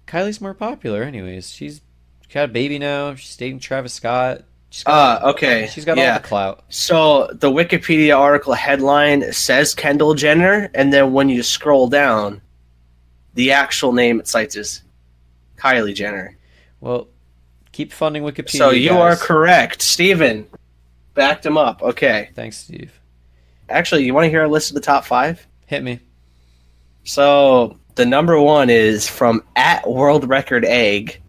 Kylie's more popular, anyways. She's got a baby now. She's dating Travis Scott. She's got okay. she's got all Yeah. the clout. So the Wikipedia article headline says Kendall Jenner, and then when you scroll down, the actual name it cites is Kylie Jenner. Well, keep funding Wikipedia. So you are guys. correct, Steven. Backed him up. Okay. Thanks, Steve. Actually, you want to hear a list of the top 5? Hit me. So the number 1 is from at World Record Egg,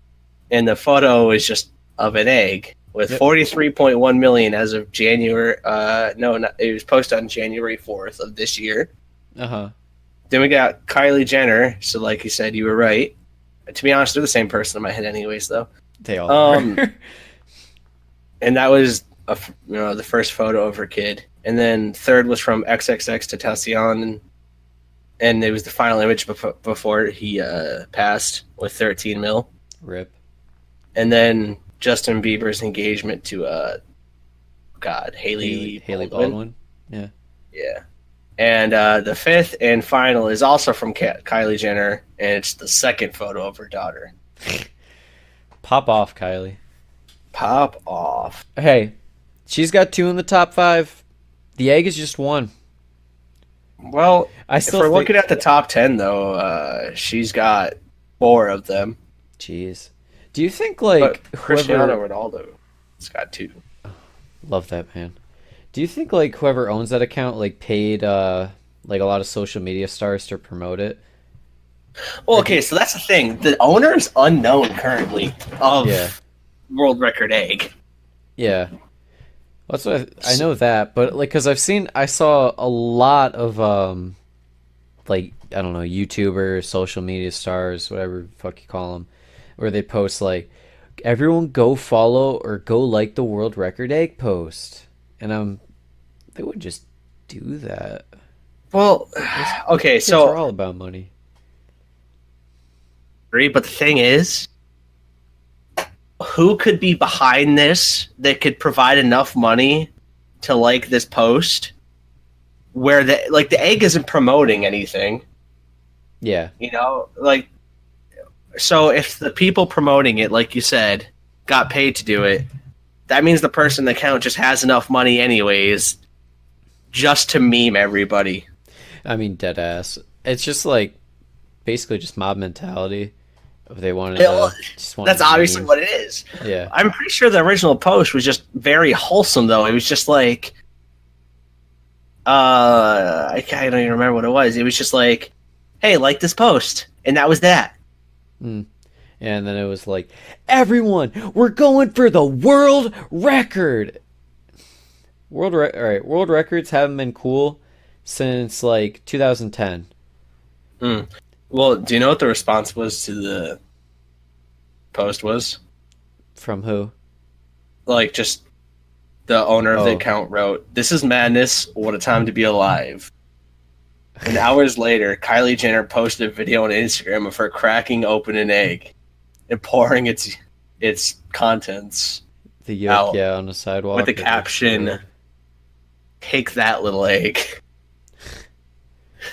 and the photo is just of an egg with Yep. 43.1 million as of January. No, not, it was posted on January 4th of this year. Uh-huh. Then we got Kylie Jenner. So, like you said, you were right. To be honest, they're the same person in my head, anyways, though. They all Um, are. And that was the first photo of her kid. And then third was from XXX Tentacion, and it was the final image before he passed with 13 mil. Rip. And then Justin Bieber's engagement to Haley Haley Baldwin. Baldwin. Yeah. Yeah. And the fifth and final is also from Kylie Jenner, and it's the second photo of her daughter. Pop off, Kylie. Pop off. Hey, she's got 2 in the top 5. The egg is just 1. Well, I if still we're think. looking at the top 10, though, she's got 4 of them. Jeez. Do you think like But Cristiano whoever Ronaldo has got 2. love that man? Do you think like whoever owns that account like paid like a lot of social media stars to promote it? Well, okay, so that's the thing. The owner is unknown currently of Yeah. World Record Egg. Yeah. That's what I know that, but like, cause I saw a lot of like I don't know, YouTubers, social media stars, whatever the fuck you call them, where they post like, everyone go follow or go like the world record egg post, and they would just do that. Well, Those okay, kids are so all about money. agree, but the thing is, who could be behind this that could provide enough money to like this post where the egg isn't promoting anything, Yeah, like, so if the people promoting it, like you said, got paid to do it, that means the person in the account just has enough money anyways just to meme everybody. I mean, dead ass. It's just like basically just mob mentality. If they wanted It- to just wanted that's to obviously meme. what it is. Yeah. I'm pretty sure the original post was just very wholesome, though. It was just like, I don't even remember what it was. It was just like, hey, like this post, and that was that. Mm. And then it was like, everyone, we're going for the world record. All right, world records haven't been cool since like 2010. Mm. Well, do you know what the response was to the post was? From who? Like, just the owner of the Oh, account wrote, "This is madness. What a time to be alive." And hours later, Kylie Jenner posted a video on Instagram of her cracking open an egg and pouring its contents the yolk, out yeah, on the with sidewalk. the It looks weird. caption, "Take that little egg."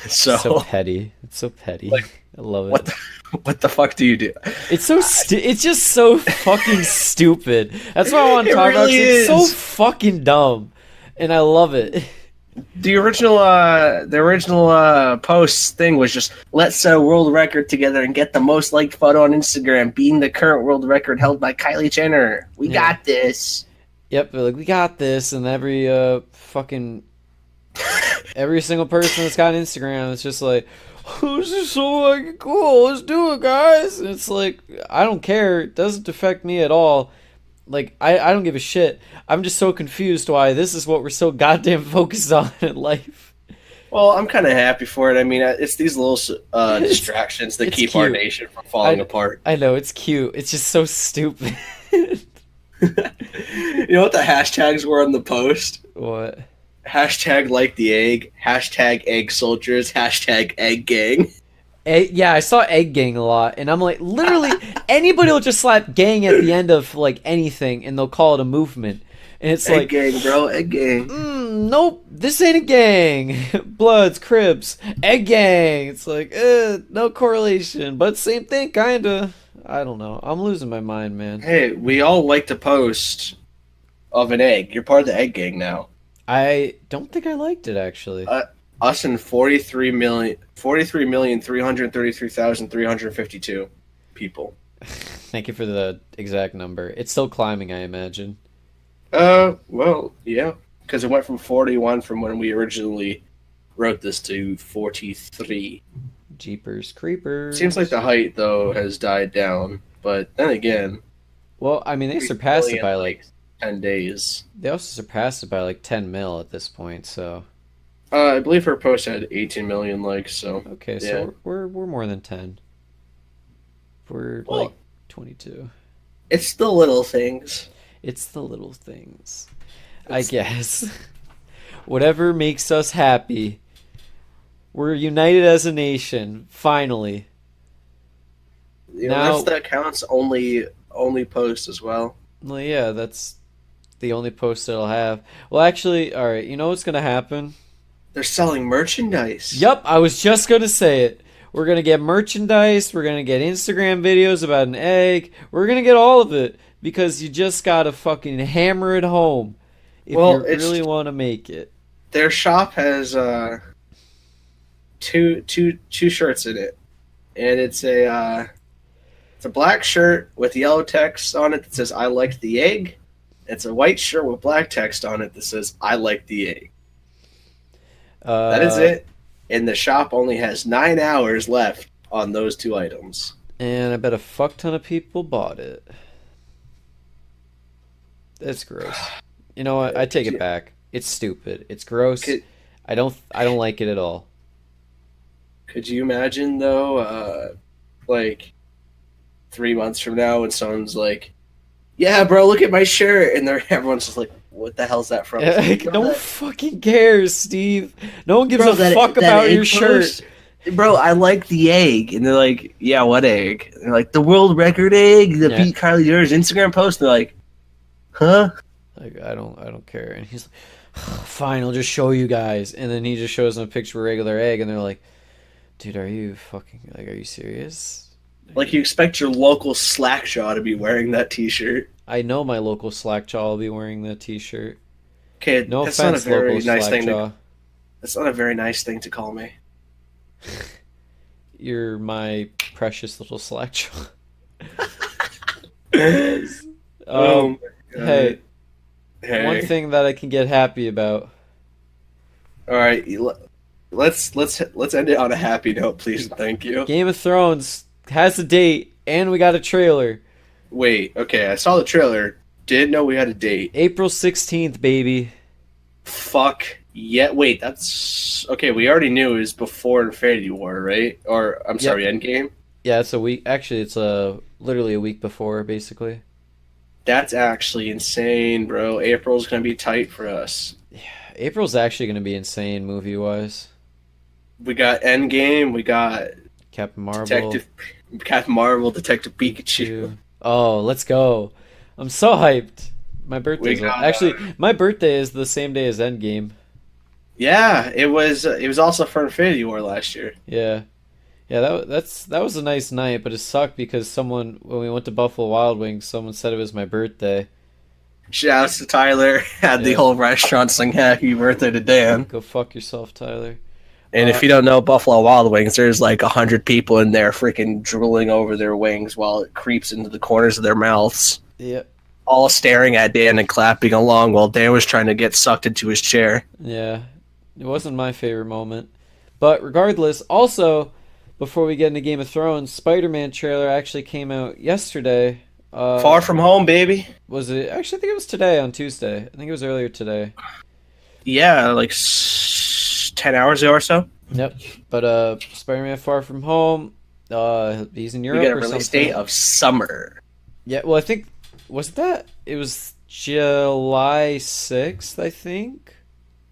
It's so So, petty. It's so petty. like, I love what it. the what the fuck do you do? It's just so fucking stupid. That's what I want to It talk about really 'cause it's so is. fucking dumb, and I love it. The original posts thing was just, let's set a world record together and get the most liked photo on Instagram, beating the current world record held by Kylie Jenner. We Yeah. got this. Yep, they're like we got this, and fucking every single person that's got Instagram, it's just like, oh, this is so fucking cool. Let's do it, guys. And it's like I don't care. It doesn't affect me at all. Like I don't give a shit. I'm just so confused why this is what we're so goddamn focused on in life. Well, I'm kind of happy for it. I mean, it's these little It's, distractions that it's keep our cute. nation from falling I apart. I know it's cute. It's just so stupid. You know what the hashtags were on the post? What? Hashtag like the egg, hashtag egg soldiers, hashtag egg gang. Yeah, I saw egg gang a lot, and I'm like, literally, anybody will just slap gang at the end of like anything, and they'll call it a movement, and it's Egg like, gang, bro, egg gang. nope, this ain't a gang. Bloods, Crips, egg gang. It's like, no correlation, but same thing, kinda. I don't know. I'm losing my mind, man. Hey, we all like to post of an egg. You're part of the egg gang now. I don't think I liked it actually. Us and 43,333,352 people. Thank you for the exact number. It's still climbing, I imagine. Well, yeah, because it went from 41 from when we originally wrote this to 43. Jeepers creepers. Seems like the height though has died down, but then again, Well, I mean, they 3 surpassed it million, by like 10 days. they also surpassed it by like 10 mil at this point. So I believe her post had 18 million likes, so okay, so yeah. we're more than 10. We're like Well, 22. it's the little things. It's the little things, I It's, guess. Whatever makes us happy. We're united as a nation, finally. that's Now, the account's only post as well. well, yeah, that's the only post that I'll have. Well, actually, all right, you know what's gonna happen? They're selling merchandise. Yup, I was just gonna say it. We're gonna get merchandise. We're gonna get Instagram videos about an egg. We're gonna get all of it because you just gotta fucking hammer it home if Well, you it's really want to make it. their shop has two shirts in it, and it's a black shirt with yellow text on it that says "I liked the egg." It's a white shirt with black text on it that says "I like the egg." That is Uh, it. And the shop only has 9 hours left on those two items. and I bet a fuck ton of people bought it. That's gross. You know what? I take Could it you back. It's stupid. It's gross. could I don't like it at all. could you imagine though, like 3 months from now when someone's like, "Yeah, bro, look at my shirt," and they're everyone's just like, "What the hell's that from?" It's like, Like, bro, no one fucking cares, Steve. No one gives a fuck that about your egg shirt. post, bro. I like the egg, and they're like, "Yeah, what egg?" And they're like, "The world record egg that Yeah. beat Kylie Jenner's Instagram post." And they're like, "Huh?" Like I don't care. And he's like, fine, I'll just show you guys. And then he just shows them a picture of a regular egg, and they're like, dude, are you fucking like, are you serious? Like you expect your local Slackjaw to be wearing that T-shirt. I know my local Slackjaw will be wearing that T-shirt. Okay, No offense, local Slackjaw. that's not a very nice thing to call me. You're my precious little Slackjaw. Oh Um, my god. hey, one Hey. thing that I can get happy about. All right, let's end it on a happy note, please. And thank you. Game of Thrones has a date, and we got a trailer. Wait, okay, I saw the trailer. Didn't know we had a date. April 16th, baby. Fuck. Yeah, wait, that's okay. We already knew it was before Infinity War, right? Or I'm Yep. sorry, Endgame. Yeah, it's a week. Actually, it's literally a week before, basically. That's actually insane, bro. April's gonna be tight for us. April's actually going to be insane movie wise. We got Endgame. We got Captain Marvel. Detective Captain Marvel, Detective Pikachu. Pikachu. Oh, let's go! I'm so hyped. My We birthday's got actually my birthday is the same day as Endgame. yeah. It was also for Infinity War last year. Yeah, yeah. That was a nice night, but it sucked because someone when we went to Buffalo Wild Wings, someone said it was my birthday. Shouts to Tyler. Had the Yeah, whole restaurant sing "Happy Birthday" to Dan. go fuck yourself, Tyler. And if Uh, you don't know Buffalo Wild Wings, there's like 100 people in there freaking drooling over their wings while it creeps into the corners of their mouths, yeah, all staring at Dan and clapping along while Dan was trying to get sucked into his chair. yeah. It wasn't my favorite moment, but regardless, also before we get into Game of Thrones, Spider-Man trailer actually came out yesterday. Far from home, baby. Was it? Actually, I think it was today on Tuesday. I think it was earlier today. Yeah, like 10 hours ago or so. Yep. But Spider-Man: Far From Home. He's in We Europe get a or release something. date of summer. Yeah. Well, I think was it that it was July 6th. I think.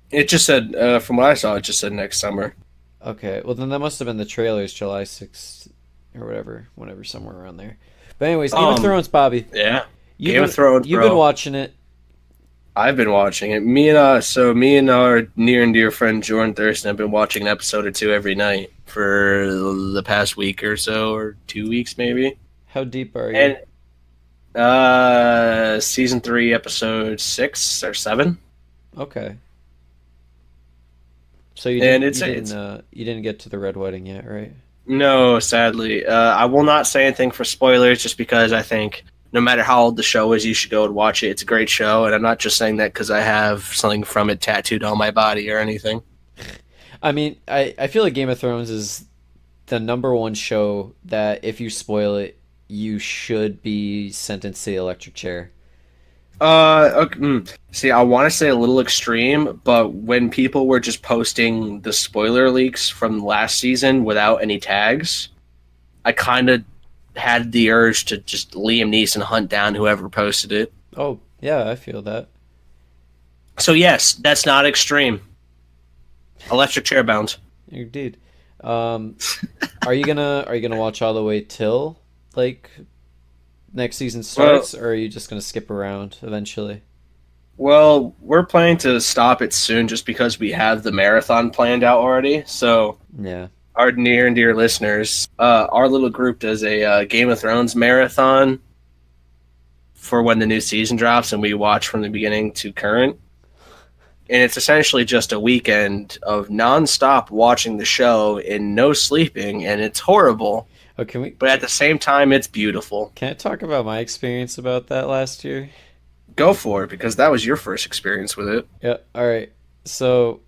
It just said, from what I saw, it just said next summer. Okay. Well, then that must have been the trailers, July 6th or whatever, whenever somewhere around there. But anyways, Game of Thrones, Bobby. Yeah. You've Game been of Thrones, you've been bro. watching it. I've been watching it. Me and our near and dear friend Jordan Thurston have been watching an episode or two every night for the past week or so, or 2 weeks maybe. How deep are you? And season 3, episode 6 or 7. Okay. So And it's you didn't get to the red wedding yet, right? no, sadly, I will not say anything for spoilers, just because I think no matter how old the show is, you should go and watch it. It's a great show, and I'm not just saying that because I have something from it tattooed on my body or anything. I mean, I feel like Game of Thrones is the number one show that if you spoil it, you should be sentenced to the electric chair. Okay, see, I want to say a little extreme, but when people were just posting the spoiler leaks from last season without any tags, I kind of had the urge to just Liam Neeson hunt down whoever posted it. Oh, yeah, I feel that. So yes, that's not extreme. Electric chair bound. Indeed. Um, are you gonna watch all the way till like next season Well, starts, or are you just gonna skip around eventually? well, we're planning to stop it soon just because we have the marathon planned out already. So Yeah. our near and dear listeners, our little group does a Game of Thrones marathon for when the new season drops, and we watch from the beginning to current. And it's essentially just a weekend of nonstop watching the show and no sleeping, and it's horrible. Oh, But at the same time, it's beautiful. can I talk about my experience about that last year? Go for it, because that was your first experience with it. Yeah. All right. So,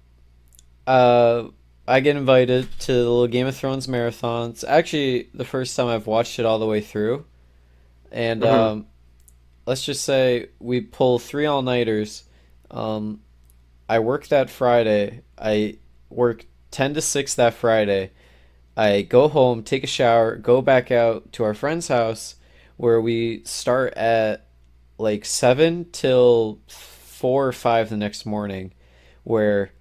uh, I get invited to the little Game of Thrones marathon. It's actually the first time I've watched it all the way through, and Mhm. let's just say we pull three all-nighters Um, I work that Friday. I work 10 to 6 that Friday. I go home, take a shower, go back out to our friend's house where we start at like 7 till 4 or 5 the next morning, where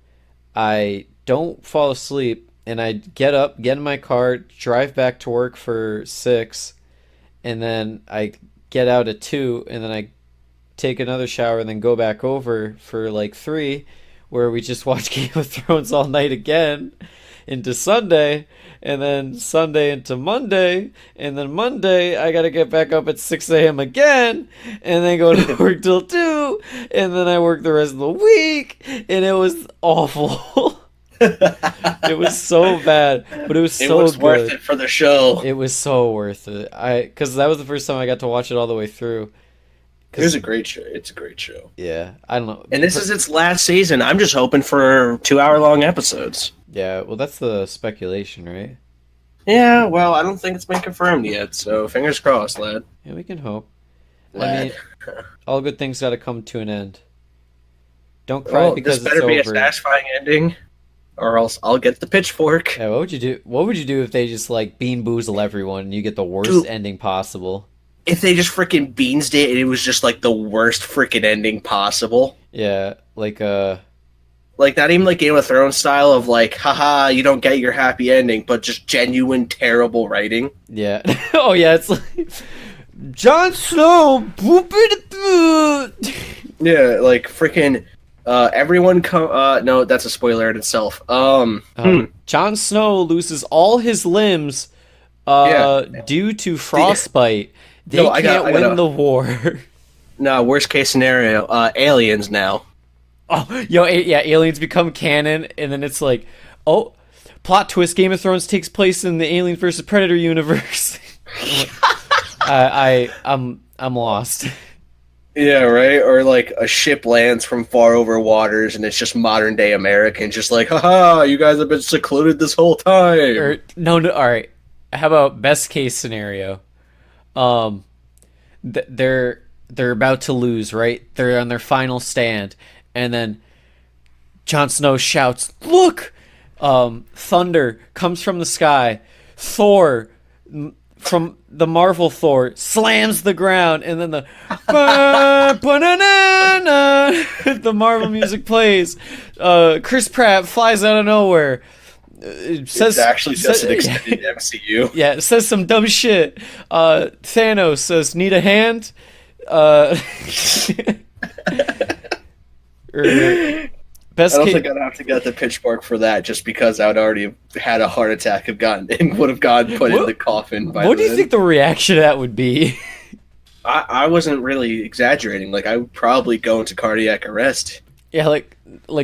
I don't fall asleep and I get up, get in my car, drive back to work for 6, and then I get out at 2, and then I take another shower and then go back over for like 3, where we just watch Game of Thrones all night again into Sunday, and then Sunday into Monday, and then Monday I gotta get back up at 6 a.m. again, and then go to work till 2, and then I work the rest of the week, and it was awful. It was so bad, but it was It so was worth good. it for the show. It was so worth it. Because that was the first time I got to watch it all the way through. It was Cause a great show. It's a great show. yeah, I don't know. And this is its last season. I'm just hoping for 2 hour long episodes. Yeah, well, that's the speculation, right? Yeah, well, I don't think it's been confirmed yet, so fingers crossed, lad. Yeah, we can hope. I Lad. mean, all good things got to come to an end. Don't cry Well, because this better it's be a over. satisfying ending, or else I'll get the pitchfork. Yeah, what would you do? What would you do if they just like bean boozle everyone and you get the worst Dude. ending possible? If they just freaking beansed it and it was just like the worst freaking ending possible. Yeah, like Like, not even like Game of Thrones style of like, haha, you don't get your happy ending, but just genuine terrible writing. yeah. Oh yeah, it's like Jon Snow. Boop-a-da-boo. Yeah, like freaking everyone come. No, that's a spoiler in itself. Jon Snow loses all his limbs due to frostbite. They No, I can't win gotta- the war. No, worst case scenario, aliens now. Oh, yo, yeah, aliens become canon, and then it's like, oh, plot twist: Game of Thrones takes place in the Alien versus Predator universe. I'm lost. Yeah, right. Or like a ship lands from far over waters, and it's just modern day Americans, just like, haha, you guys have been secluded this whole time. Or no, all right. How about best case scenario? They're about to lose, right? They're on their final stand, and then Jon Snow shouts, "Look!" Thunder comes from the sky. Thor, from the Marvel Thor, slams the ground, and then the the Marvel music plays. Chris Pratt flies out of nowhere. It's actually just an extended MCU. Yeah, it says some dumb shit. Thanos says, "Need a hand?" Best I don't case, think I'd have to get the pitchfork for that, just because I would already have had a heart attack and would have gotten put in the coffin. What do you think the reaction to that would be? I wasn't really exaggerating. Like, I would probably go into cardiac arrest. Yeah, like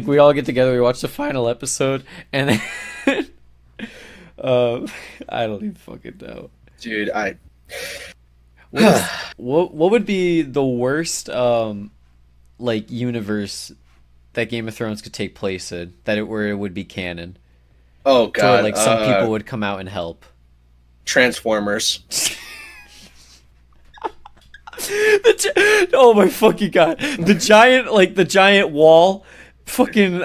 we all get together, we watch the final episode, and then I don't even fucking know. Dude, What would be the worst like universe that Game of Thrones could take place in, where it would be canon, oh to where god, like some people would come out and help? Transformers. Oh my fucking god! The giant wall, fucking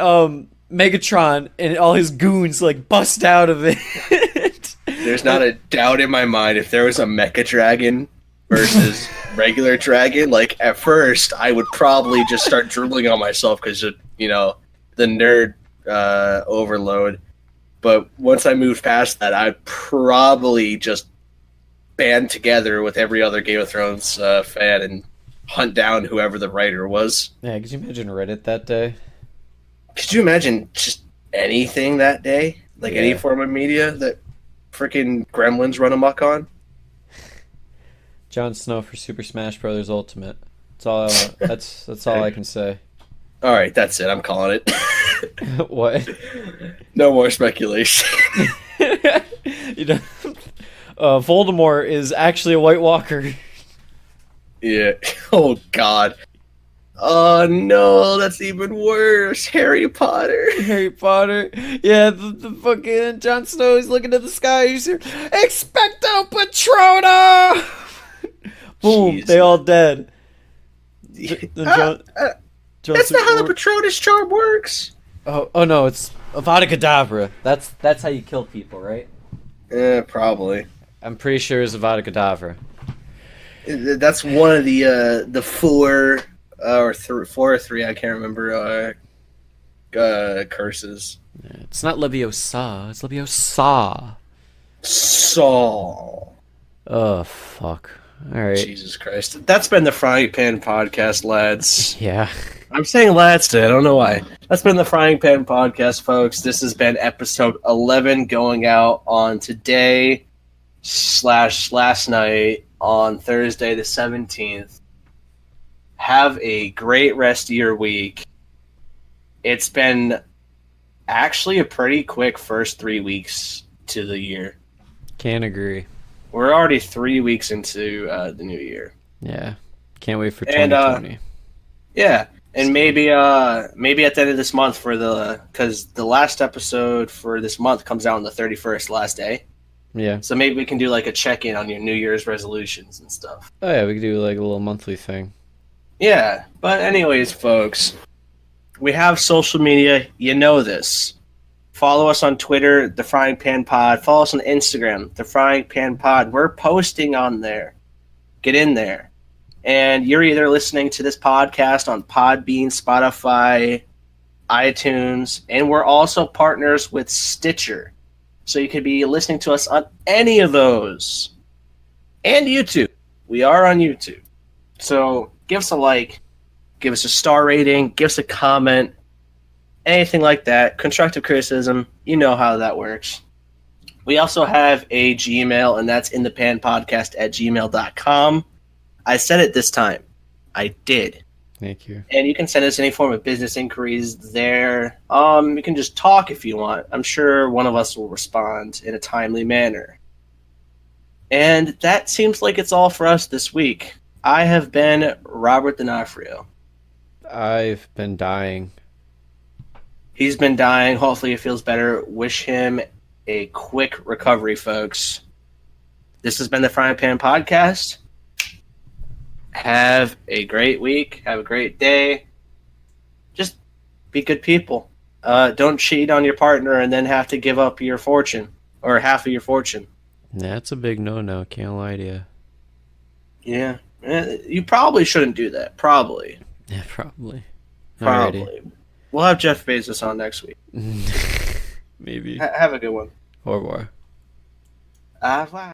Megatron and all his goons like bust out of it. There's not a doubt in my mind if there was a mecha dragon versus regular dragon. Like, at first, I would probably just start drooling on myself because, you know, the nerd overload. But once I moved past that, I'd probably just band together with every other Game of Thrones fan and hunt down whoever the writer was. Yeah, could you imagine Reddit that day? Could you imagine just anything that day? Like, any Yeah. form of media that freaking gremlins run amok on? Jon Snow for Super Smash Brothers Ultimate. That's all. That's all I can say. All right, that's it. I'm calling it. What? No more speculation. You know, Voldemort is actually a White Walker. Yeah. Oh God. Oh no, that's even worse. Harry Potter. Harry Potter. Yeah, the fucking Jon Snow is looking at the sky. He's here, Expecto Patronum! Boom, Jeez. they all dead. Then That's not how the Patronus charm works. Oh no, it's Avada Kedavra. That's how you kill people, right? Probably. I'm pretty sure it's Avada Kedavra. That's one of the four four or three, I can't remember, curses. It's not Leviosa. It's Leviosa. Saw. Oh fuck. All right. Jesus Christ. That's been the Frying Pan Podcast, lads. Yeah. I'm saying lads today. I don't know why. That's been the Frying Pan Podcast, folks. This has been episode 11 going out on today / last night on Thursday the 17th. Have a great rest of your week. It's been actually a pretty quick first 3 weeks to the year. Can't agree. We're already 3 weeks into the new year. Yeah. Can't wait for 2020. Yeah. And maybe at the end of this month because the last episode for this month comes out on the 31st, last day. Yeah. So maybe we can do like a check-in on your New Year's resolutions and stuff. Oh yeah, we could do like a little monthly thing. Yeah. But anyways, folks, we have social media. You know this. Follow us on Twitter, The Frying Pan Pod. Follow us on Instagram, The Frying Pan Pod. We're posting on there. Get in there. And you're either listening to this podcast on Podbean, Spotify, iTunes, and we're also partners with Stitcher. So you could be listening to us on any of those. And YouTube. We are on YouTube. So give us a like, give us a star rating, give us a comment, anything like that. Constructive criticism, you know how that works. We also have a Gmail, and that's inthepanpodcast@gmail.com. I said it this time. I did. Thank you. And you can send us any form of business inquiries there. You can just talk if you want. I'm sure one of us will respond in a timely manner. And that seems like it's all for us this week. I have been Robert D'Onofrio. I've been dying. He's been dying. Hopefully he feels better. Wish him a quick recovery, folks. This has been the Frying Pan Podcast. Have a great week. Have a great day. Just be good people. Don't cheat on your partner and then have to give up your fortune or half of your fortune. That's a big no-no. Can't lie to you. Yeah. You probably shouldn't do that. Probably. Yeah, probably. Probably. We'll have Jeff Bezos on next week. Maybe. Have a good one. Au revoir. Au revoir.